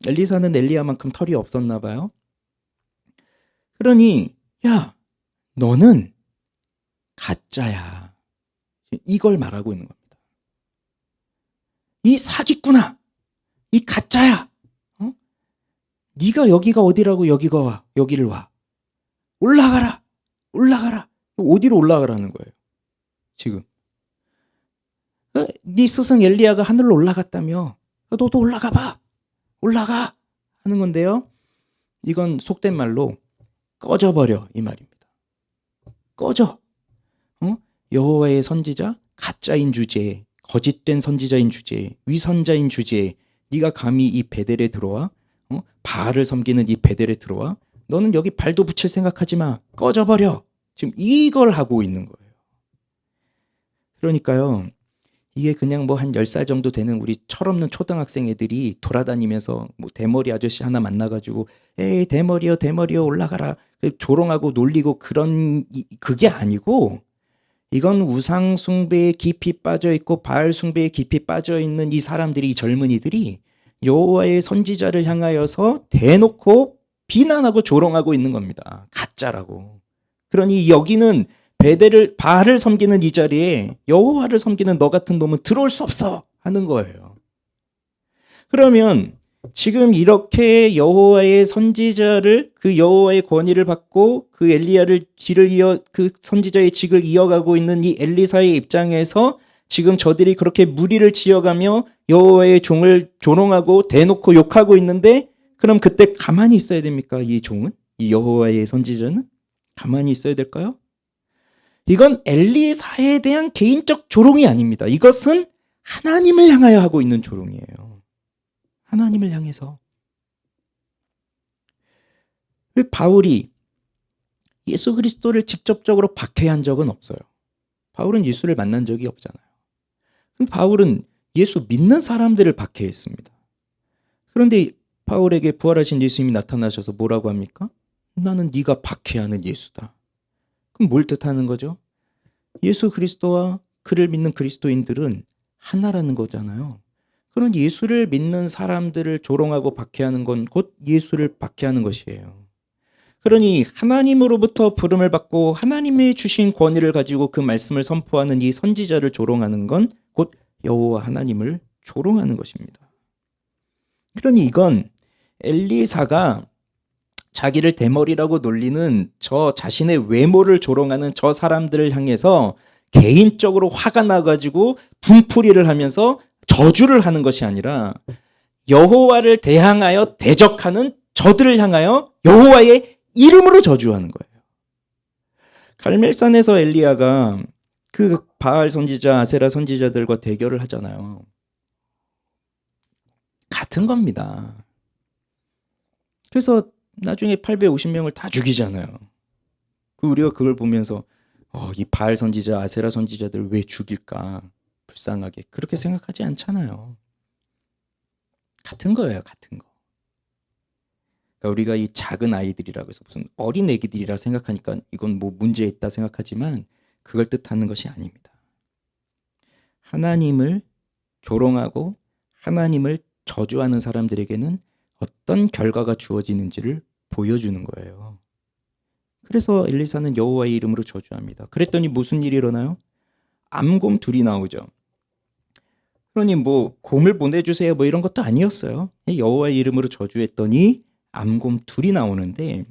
엘리사는 엘리야만큼 털이 없었나 봐요. 그러니 야 너는 가짜야. 이걸 말하고 있는 겁니다. 이 사기꾼아, 이 가짜야. 네가 여기가 어디라고 여기를 와. 올라가라. 어디로 올라가라는 거예요. 지금. 네 스승 엘리야가 하늘로 올라갔다며. 너도 올라가 봐. 올라가 하는 건데요. 이건 속된 말로 꺼져버려 이 말입니다. 꺼져. 여호와의 선지자 가짜인 주제에 거짓된 선지자인 주제에 위선자인 주제에 네가 감히 이 베델에 들어와 바알을 섬기는 이 베델에 들어와. 너는 여기 발도 붙일 생각하지 마. 꺼져버려. 지금 이걸 하고 있는 거예요. 그러니까요. 이게 그냥 뭐 한 10살 정도 되는 우리 철없는 초등학생 애들이 돌아다니면서 뭐 대머리 아저씨 하나 만나가지고 에이 대머리요 올라가라. 조롱하고 놀리고 그게 아니고 이건 우상 숭배에 깊이 빠져 있고 바알 숭배에 깊이 빠져 있는 이 사람들이, 이 젊은이들이 여호와의 선지자를 향하여서 대놓고 비난하고 조롱하고 있는 겁니다. 가짜라고. 그러니 여기는 바알을 섬기는 이 자리에 여호와를 섬기는 너 같은 놈은 들어올 수 없어 하는 거예요. 그러면 지금 이렇게 여호와의 선지자를, 그 여호와의 권위를 받고 그 엘리야를 그 선지자의 직을 이어가고 있는 이 엘리사의 입장에서 지금 저들이 그렇게 무리를 지어가며 여호와의 종을 조롱하고 대놓고 욕하고 있는데, 그럼 그때 가만히 있어야 됩니까? 이 종은? 이 여호와의 선지자는? 가만히 있어야 될까요? 이건 엘리사에 대한 개인적 조롱이 아닙니다. 이것은 하나님을 향하여 하고 있는 조롱이에요. 하나님을 향해서. 왜 바울이 예수 그리스도를 직접적으로 박해한 적은 없어요. 바울은 예수를 만난 적이 없잖아요. 바울은 예수 믿는 사람들을 박해했습니다. 그런데 바울에게 부활하신 예수님이 나타나셔서 뭐라고 합니까? 나는 네가 박해하는 예수다. 그럼 뭘 뜻하는 거죠? 예수 그리스도와 그를 믿는 그리스도인들은 하나라는 거잖아요. 그런 예수를 믿는 사람들을 조롱하고 박해하는 건 곧 예수를 박해하는 것이에요. 그러니 하나님으로부터 부름을 받고 하나님의 주신 권위를 가지고 그 말씀을 선포하는 이 선지자를 조롱하는 건 곧 여호와 하나님을 조롱하는 것입니다. 그러니 이건 엘리사가 자기를 대머리라고 놀리는 저 자신의 외모를 조롱하는 저 사람들을 향해서 개인적으로 화가 나가지고 분풀이를 하면서 저주를 하는 것이 아니라 여호와를 대항하여 대적하는 저들을 향하여 여호와의 이름으로 저주하는 거예요. 갈멜산에서 엘리야가 그 바알 선지자, 아세라 선지자들과 대결을 하잖아요. 같은 겁니다. 그래서 나중에 850명을 다 죽이잖아요. 우리가 그걸 보면서 이 바알 선지자, 아세라 선지자들 왜 죽일까? 불쌍하게. 그렇게 생각하지 않잖아요. 같은 거예요. 같은 거. 그러니까 우리가 이 작은 아이들이라고 해서 무슨 어린 애기들이라 생각하니까 이건 뭐 문제 있다 생각하지만 그걸 뜻하는 것이 아닙니다. 하나님을 조롱하고 하나님을 저주하는 사람들에게는 어떤 결과가 주어지는지를 보여주는 거예요. 그래서 엘리사는 여호와의 이름으로 저주합니다. 그랬더니 무슨 일이 일어나요? 암곰 둘이 나오죠. 그러니 뭐 곰을 보내주세요 뭐 이런 것도 아니었어요. 여호와의 이름으로 저주했더니 암곰 둘이 나오는데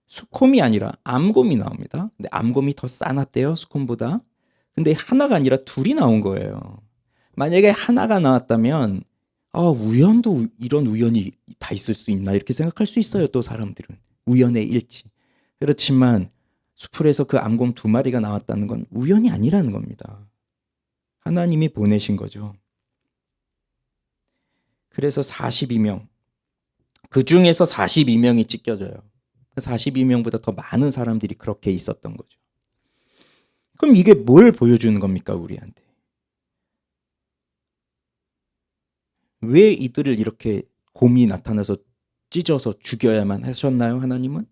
수콤이 아니라 암곰이 나옵니다. 근데 암곰이 더 싸놨대요, 수콤보다. 근데 하나가 아니라 둘이 나온 거예요. 만약에 하나가 나왔다면 우연도 이런 우연이 다 있을 수 있나 이렇게 생각할 수 있어요. 또 사람들은 우연의 일치. 그렇지만 수풀에서 그 암곰 2마리가 나왔다는 건 우연이 아니라는 겁니다. 하나님이 보내신 거죠. 그래서 42명, 그 중에서 42명이 찢겨져요. 42명보다 더 많은 사람들이 그렇게 있었던 거죠. 그럼 이게 뭘 보여주는 겁니까, 우리한테? 왜 이들을 이렇게 곰이 나타나서 찢어서 죽여야만 하셨나요, 하나님은?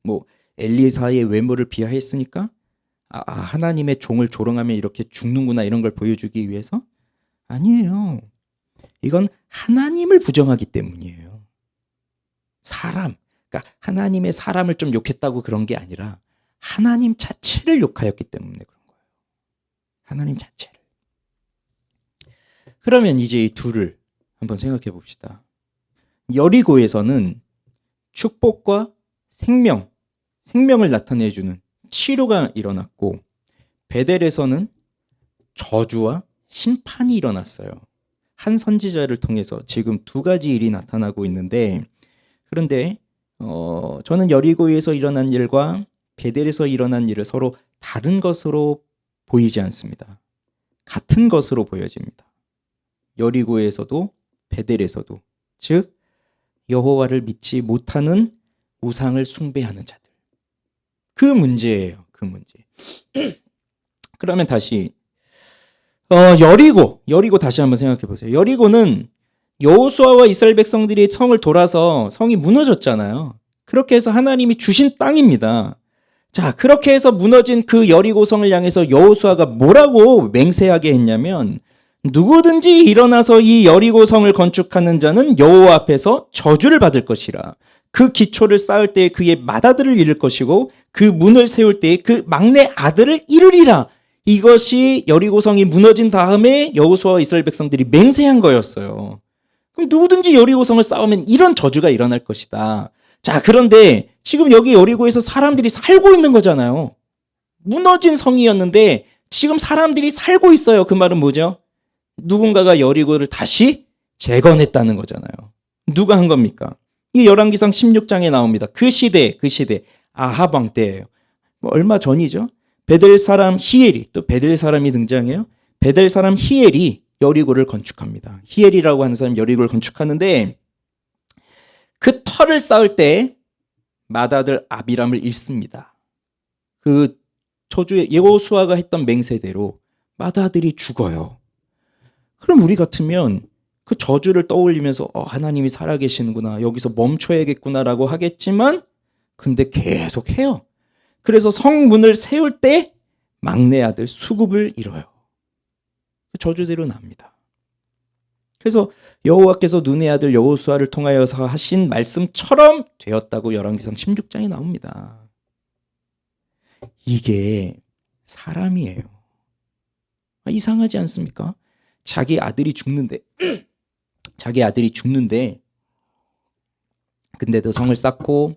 뭐 엘리사의 외모를 비하했으니까? 하나님의 종을 조롱하면 이렇게 죽는구나 이런 걸 보여주기 위해서? 아니에요. 이건 하나님을 부정하기 때문이에요. 그러니까 하나님의 사람을 좀 욕했다고 그런 게 아니라 하나님 자체를 욕하였기 때문에 그런 거예요. 하나님 자체를. 그러면 이제 이 둘을 한번 생각해 봅시다. 여리고에서는 축복과 생명을 나타내주는 치료가 일어났고, 베델에서는 저주와 심판이 일어났어요. 한 선지자를 통해서 지금 2가지 일이 나타나고 있는데, 그런데 저는 여리고에서 일어난 일과 베델에서 일어난 일을 서로 다른 것으로 보이지 않습니다. 같은 것으로 보여집니다. 여리고에서도 베델에서도, 즉 여호와를 믿지 못하는 우상을 숭배하는 자들. 그 문제예요. 그 문제. 그러면 다시 여리고 다시 한번 생각해 보세요. 여리고는 여호수아와 이스라엘 백성들이 성을 돌아서 성이 무너졌잖아요. 그렇게 해서 하나님이 주신 땅입니다. 자, 그렇게 해서 무너진 그 여리고 성을 향해서 여호수아가 뭐라고 맹세하게 했냐면, 누구든지 일어나서 이 여리고 성을 건축하는 자는 여호와 앞에서 저주를 받을 것이라. 그 기초를 쌓을 때에 그의 맏아들을 잃을 것이고 그 문을 세울 때에 그 막내 아들을 잃으리라. 이것이 여리고 성이 무너진 다음에 여호수아와 이스라엘 백성들이 맹세한 거였어요. 그럼 누구든지 여리고 성을 쌓으면 이런 저주가 일어날 것이다. 자, 그런데 지금 여기 여리고에서 사람들이 살고 있는 거잖아요. 무너진 성이었는데 지금 사람들이 살고 있어요. 그 말은 뭐죠? 누군가가 여리고를 다시 재건했다는 거잖아요. 누가 한 겁니까? 이 열왕기상 16장에 나옵니다. 그 시대 아합 왕 때예요. 얼마 전이죠. 베델 사람 히엘이, 또 베델 사람이 등장해요. 베델 사람 히엘이 여리고를 건축합니다. 히엘이라고 하는 사람이 여리고를 건축하는데 그 터를 쌓을 때 맏아들 아비람을 잃습니다. 그 저주에 여호수아가 했던 맹세대로 맏아들이 죽어요. 그럼 우리 같으면 그 저주를 떠올리면서 하나님이 살아계시는구나, 여기서 멈춰야겠구나라고 하겠지만 근데 계속 해요. 그래서 성문을 세울 때 막내 아들 수굽을 잃어요. 저주대로 납니다. 그래서 여호와께서 눈의 아들 여호수아를 통하여서 하신 말씀처럼 되었다고 열왕기상 16장에 나옵니다. 이게 사람이에요. 이상하지 않습니까? 자기 아들이 죽는데 근데도 성을 쌓고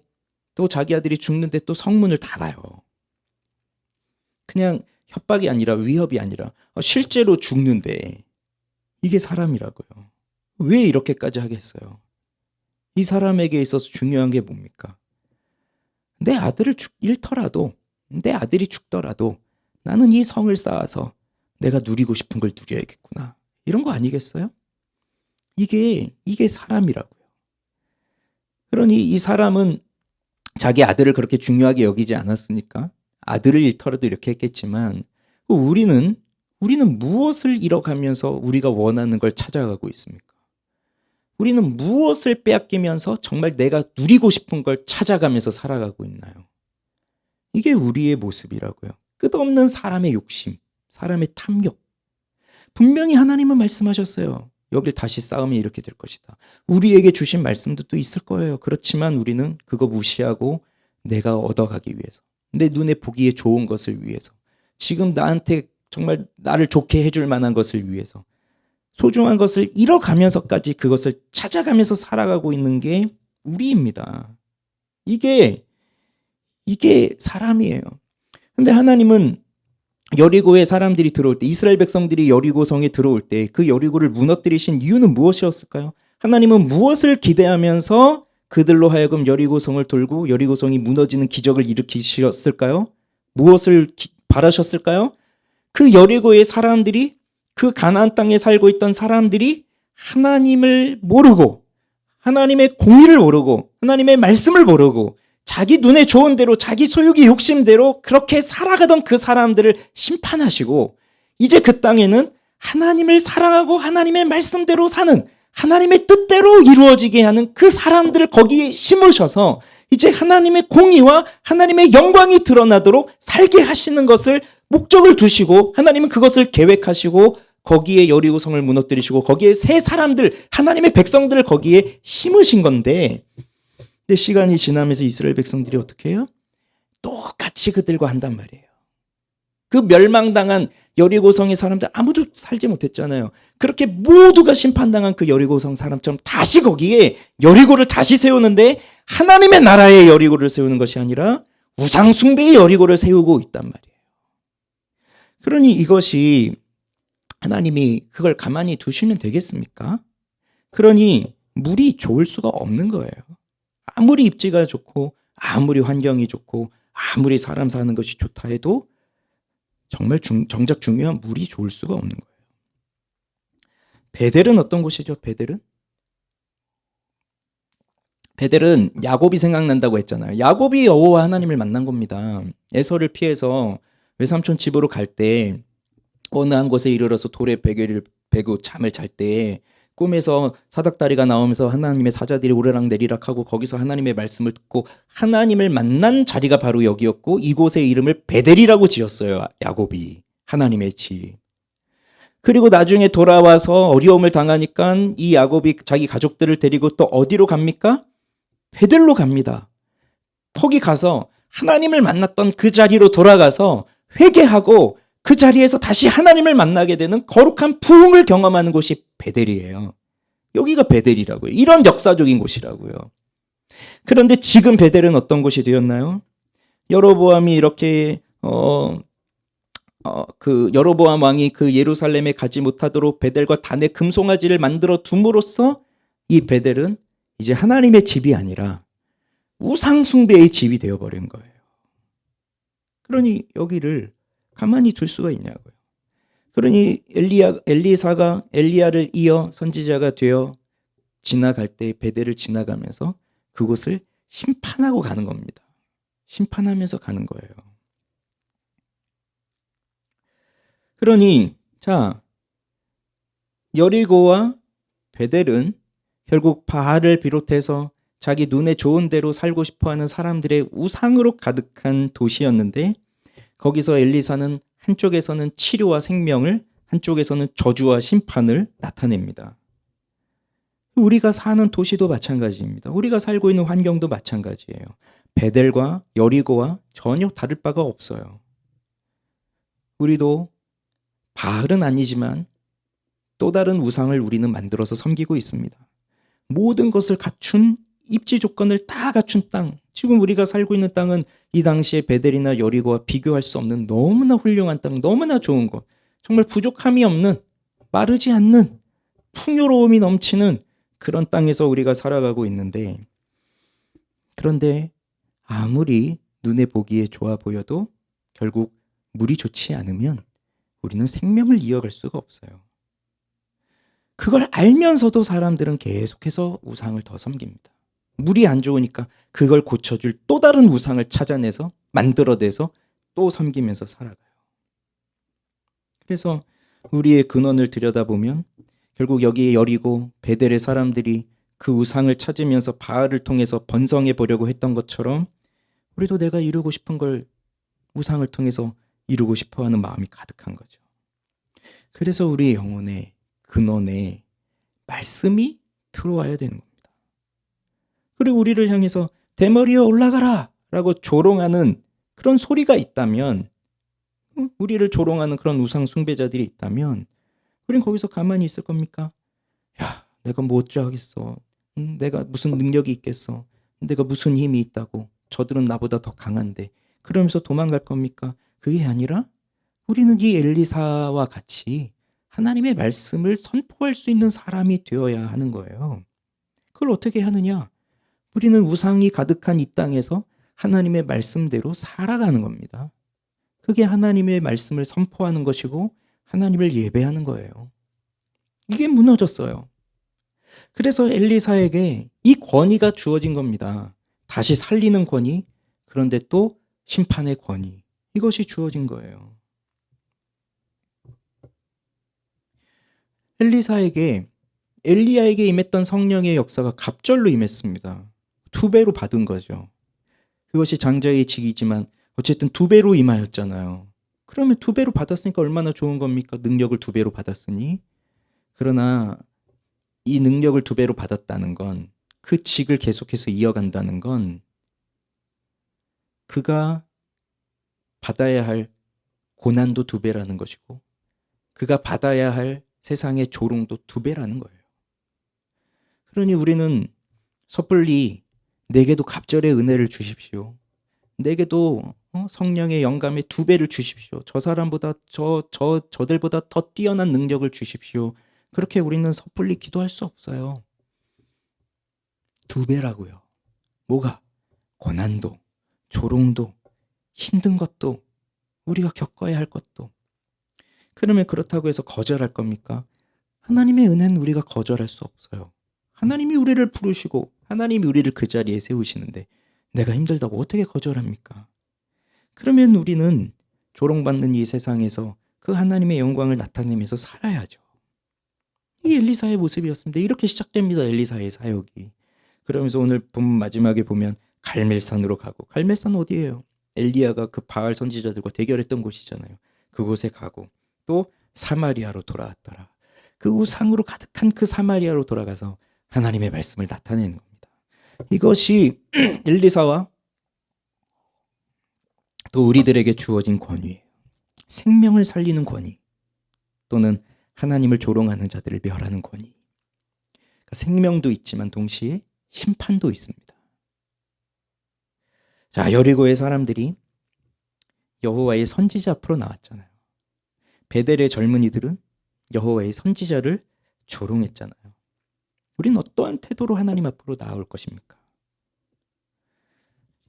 또 자기 아들이 죽는데 또 성문을 달아요. 그냥 협박이 아니라 위협이 아니라 실제로 죽는데 이게 사람이라고요. 왜 이렇게까지 하겠어요? 이 사람에게 있어서 중요한 게 뭡니까? 내 아들을 잃더라도, 내 아들이 죽더라도 나는 이 성을 쌓아서 내가 누리고 싶은 걸 누려야겠구나. 이런 거 아니겠어요? 이게 사람이라고요. 그러니 이 사람은 자기 아들을 그렇게 중요하게 여기지 않았으니까 아들을 잃더라도 이렇게 했겠지만, 우리는 무엇을 잃어가면서 우리가 원하는 걸 찾아가고 있습니까? 우리는 무엇을 빼앗기면서 정말 내가 누리고 싶은 걸 찾아가면서 살아가고 있나요? 이게 우리의 모습이라고요. 끝없는 사람의 욕심, 사람의 탐욕. 분명히 하나님은 말씀하셨어요. 여길 다시 쌓으면 이렇게 될 것이다. 우리에게 주신 말씀도 또 있을 거예요. 그렇지만 우리는 그거 무시하고 내가 얻어가기 위해서, 내 눈에 보기에 좋은 것을 위해서, 지금 나한테 정말 나를 좋게 해줄 만한 것을 위해서 소중한 것을 잃어가면서까지 그것을 찾아가면서 살아가고 있는 게 우리입니다. 이게 사람이에요. 근데 하나님은 여리고에 사람들이 들어올 때, 이스라엘 백성들이 여리고 성에 들어올 때 그 여리고를 무너뜨리신 이유는 무엇이었을까요? 하나님은 무엇을 기대하면서 그들로 하여금 여리고 성을 돌고 여리고 성이 무너지는 기적을 일으키셨을까요? 무엇을 바라셨을까요? 그 여리고의 사람들이, 그 가나안 땅에 살고 있던 사람들이 하나님을 모르고, 하나님의 공의를 모르고, 하나님의 말씀을 모르고 자기 눈에 좋은 대로, 자기 소유기 욕심대로 그렇게 살아가던 그 사람들을 심판하시고, 이제 그 땅에는 하나님을 사랑하고 하나님의 말씀대로 사는, 하나님의 뜻대로 이루어지게 하는 그 사람들을 거기에 심으셔서 이제 하나님의 공의와 하나님의 영광이 드러나도록 살게 하시는 것을 목적을 두시고, 하나님은 그것을 계획하시고 거기에 여리고 성을 무너뜨리시고 거기에 새 사람들, 하나님의 백성들을 거기에 심으신 건데, 근데 시간이 지나면서 이스라엘 백성들이 어떻게 해요? 똑같이 그들과 한단 말이에요. 그 멸망당한 여리고성의 사람들 아무도 살지 못했잖아요. 그렇게 모두가 심판당한 그 여리고성 사람처럼 다시 거기에 여리고를 다시 세우는데, 하나님의 나라의 여리고를 세우는 것이 아니라 우상 숭배의 여리고를 세우고 있단 말이에요. 그러니 이것이, 하나님이 그걸 가만히 두시면 되겠습니까? 그러니 물이 좋을 수가 없는 거예요. 아무리 입지가 좋고 아무리 환경이 좋고 아무리 사람 사는 것이 좋다 해도 정말 정작 중요한 물이 좋을 수가 없는 거예요. 베델은 어떤 곳이죠? 베델은 베델은 야곱이 생각난다고 했잖아요. 야곱이 여호와 하나님을 만난 겁니다. 에서를 피해서 외삼촌 집으로 갈 때 어느 한 곳에 이르러서 돌에 베개를 베고 잠을 잘 때 꿈에서 사닥다리가 나오면서 하나님의 사자들이 오르락 내리락 하고 거기서 하나님의 말씀을 듣고 하나님을 만난 자리가 바로 여기였고 이곳의 이름을 베델이라고 지었어요. 야곱이. 하나님의 집. 그리고 나중에 돌아와서 어려움을 당하니까 이 야곱이 자기 가족들을 데리고 또 어디로 갑니까? 베델로 갑니다. 거기 가서 하나님을 만났던 그 자리로 돌아가서 회개하고 그 자리에서 다시 하나님을 만나게 되는 거룩한 부흥을 경험하는 곳이 베델이에요. 여기가 베델이라고요. 이런 역사적인 곳이라고요. 그런데 지금 베델은 어떤 곳이 되었나요? 여로보암이 이렇게 여로보암 왕이 그 예루살렘에 가지 못하도록 베델과 단의 금송아지를 만들어 둠으로써 이 베델은 이제 하나님의 집이 아니라 우상 숭배의 집이 되어버린 거예요. 그러니 여기를 가만히 둘 수가 있냐고요. 그러니 엘리사가 엘리야를 이어 선지자가 되어 지나갈 때 베델을 지나가면서 그곳을 심판하고 가는 겁니다. 심판하면서 가는 거예요. 그러니 자 여리고와 베델은 결국 바알을 비롯해서 자기 눈에 좋은 대로 살고 싶어하는 사람들의 우상으로 가득한 도시였는데 거기서 엘리사는 한쪽에서는 치료와 생명을 한쪽에서는 저주와 심판을 나타냅니다. 우리가 사는 도시도 마찬가지입니다. 우리가 살고 있는 환경도 마찬가지예요. 베델과 여리고와 전혀 다를 바가 없어요. 우리도 바알은 아니지만 또 다른 우상을 우리는 만들어서 섬기고 있습니다. 모든 것을 갖춘 입지 조건을 다 갖춘 땅, 지금 우리가 살고 있는 땅은 이 당시에 베델이나 여리고와 비교할 수 없는 너무나 훌륭한 땅, 너무나 좋은 곳, 정말 부족함이 없는, 마르지 않는, 풍요로움이 넘치는 그런 땅에서 우리가 살아가고 있는데, 그런데 아무리 눈에 보기에 좋아 보여도 결국 물이 좋지 않으면 우리는 생명을 이어갈 수가 없어요. 그걸 알면서도 사람들은 계속해서 우상을 더 섬깁니다. 물이 안 좋으니까 그걸 고쳐줄 또 다른 우상을 찾아내서 만들어내서 또 섬기면서 살아가요. 그래서 우리의 근원을 들여다보면 결국 여기에 여리고 베델의 사람들이 그 우상을 찾으면서 바알을 통해서 번성해 보려고 했던 것처럼 우리도 내가 이루고 싶은 걸 우상을 통해서 이루고 싶어하는 마음이 가득한 거죠. 그래서 우리의 영혼에 근원에 말씀이 들어와야 되는 겁니다. 그리고 우리를 향해서 대머리에 올라가라 라고 조롱하는 그런 소리가 있다면, 우리를 조롱하는 그런 우상 숭배자들이 있다면 우린 거기서 가만히 있을 겁니까? 야, 내가 뭐 어쩌겠어. 내가 무슨 능력이 있겠어. 내가 무슨 힘이 있다고. 저들은 나보다 더 강한데. 그러면서 도망갈 겁니까? 그게 아니라 우리는 이 엘리사와 같이 하나님의 말씀을 선포할 수 있는 사람이 되어야 하는 거예요. 그걸 어떻게 하느냐? 우리는 우상이 가득한 이 땅에서 하나님의 말씀대로 살아가는 겁니다. 그게 하나님의 말씀을 선포하는 것이고 하나님을 예배하는 거예요. 이게 무너졌어요. 그래서 엘리사에게 이 권위가 주어진 겁니다. 다시 살리는 권위, 그런데 또 심판의 권위. 이것이 주어진 거예요. 엘리야에게 임했던 성령의 역사가 갑절로 임했습니다. 2배로 받은 거죠. 그것이 장자의 직이지만 어쨌든 2배로 임하였잖아요. 그러면 2배로 받았으니까 얼마나 좋은 겁니까? 능력을 2배로 받았으니. 그러나 이 능력을 2배로 받았다는 건, 그 직을 계속해서 이어간다는 건 그가 받아야 할 고난도 2배라는 것이고 그가 받아야 할 세상의 조롱도 2배라는 거예요. 그러니 우리는 섣불리 내게도 갑절의 은혜를 주십시오. 내게도 성령의 영감의 2배를 주십시오. 저 사람보다 저들보다 더 뛰어난 능력을 주십시오. 그렇게 우리는 섣불리 기도할 수 없어요. 2배라고요. 뭐가? 고난도, 조롱도, 힘든 것도, 우리가 겪어야 할 것도. 그러면 그렇다고 해서 거절할 겁니까? 하나님의 은혜는 우리가 거절할 수 없어요. 하나님이 우리를 부르시고 하나님이 우리를 그 자리에 세우시는데 내가 힘들다고 어떻게 거절합니까? 그러면 우리는 조롱받는 이 세상에서 그 하나님의 영광을 나타내면서 살아야죠. 이 엘리사의 모습이었습니다. 이렇게 시작됩니다. 엘리사의 사역이. 그러면서 오늘 본문 마지막에 보면 갈멜산으로 가고, 갈멜산 어디예요? 엘리야가 그 바알 선지자들과 대결했던 곳이잖아요. 그곳에 가고 또 사마리아로 돌아왔더라. 그 우상으로 가득한 그 사마리아로 돌아가서 하나님의 말씀을 나타내는 겁니다. 이것이 엘리사와 또 우리들에게 주어진 권위예요. 생명을 살리는 권위, 또는 하나님을 조롱하는 자들을 멸하는 권위. 그러니까 생명도 있지만 동시에 심판도 있습니다. 자, 여리고의 사람들이 여호와의 선지자 앞으로 나왔잖아요. 베델의 젊은이들은 여호와의 선지자를 조롱했잖아요. 우린 어떠한 태도로 하나님 앞으로 나올 것입니까?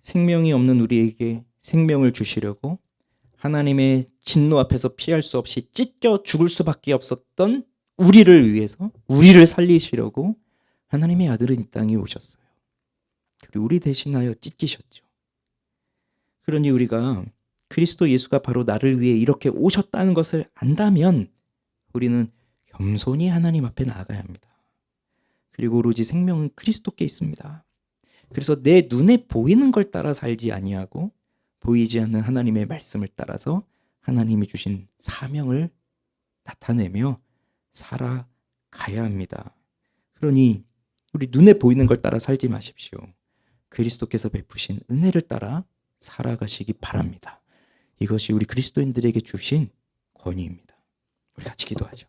생명이 없는 우리에게 생명을 주시려고 하나님의 진노 앞에서 피할 수 없이 찢겨 죽을 수밖에 없었던 우리를 위해서, 우리를 살리시려고 하나님의 아들은 이 땅에 오셨어요. 그리고 우리 대신하여 찢기셨죠. 그러니 우리가 그리스도 예수가 바로 나를 위해 이렇게 오셨다는 것을 안다면 우리는 겸손히 하나님 앞에 나아가야 합니다. 그리고 오로지 생명은 그리스도께 있습니다. 그래서 내 눈에 보이는 걸 따라 살지 아니하고 보이지 않는 하나님의 말씀을 따라서 하나님이 주신 사명을 나타내며 살아가야 합니다. 그러니 우리 눈에 보이는 걸 따라 살지 마십시오. 그리스도께서 베푸신 은혜를 따라 살아가시기 바랍니다. 이것이 우리 그리스도인들에게 주신 권위입니다. 우리 같이 기도하죠.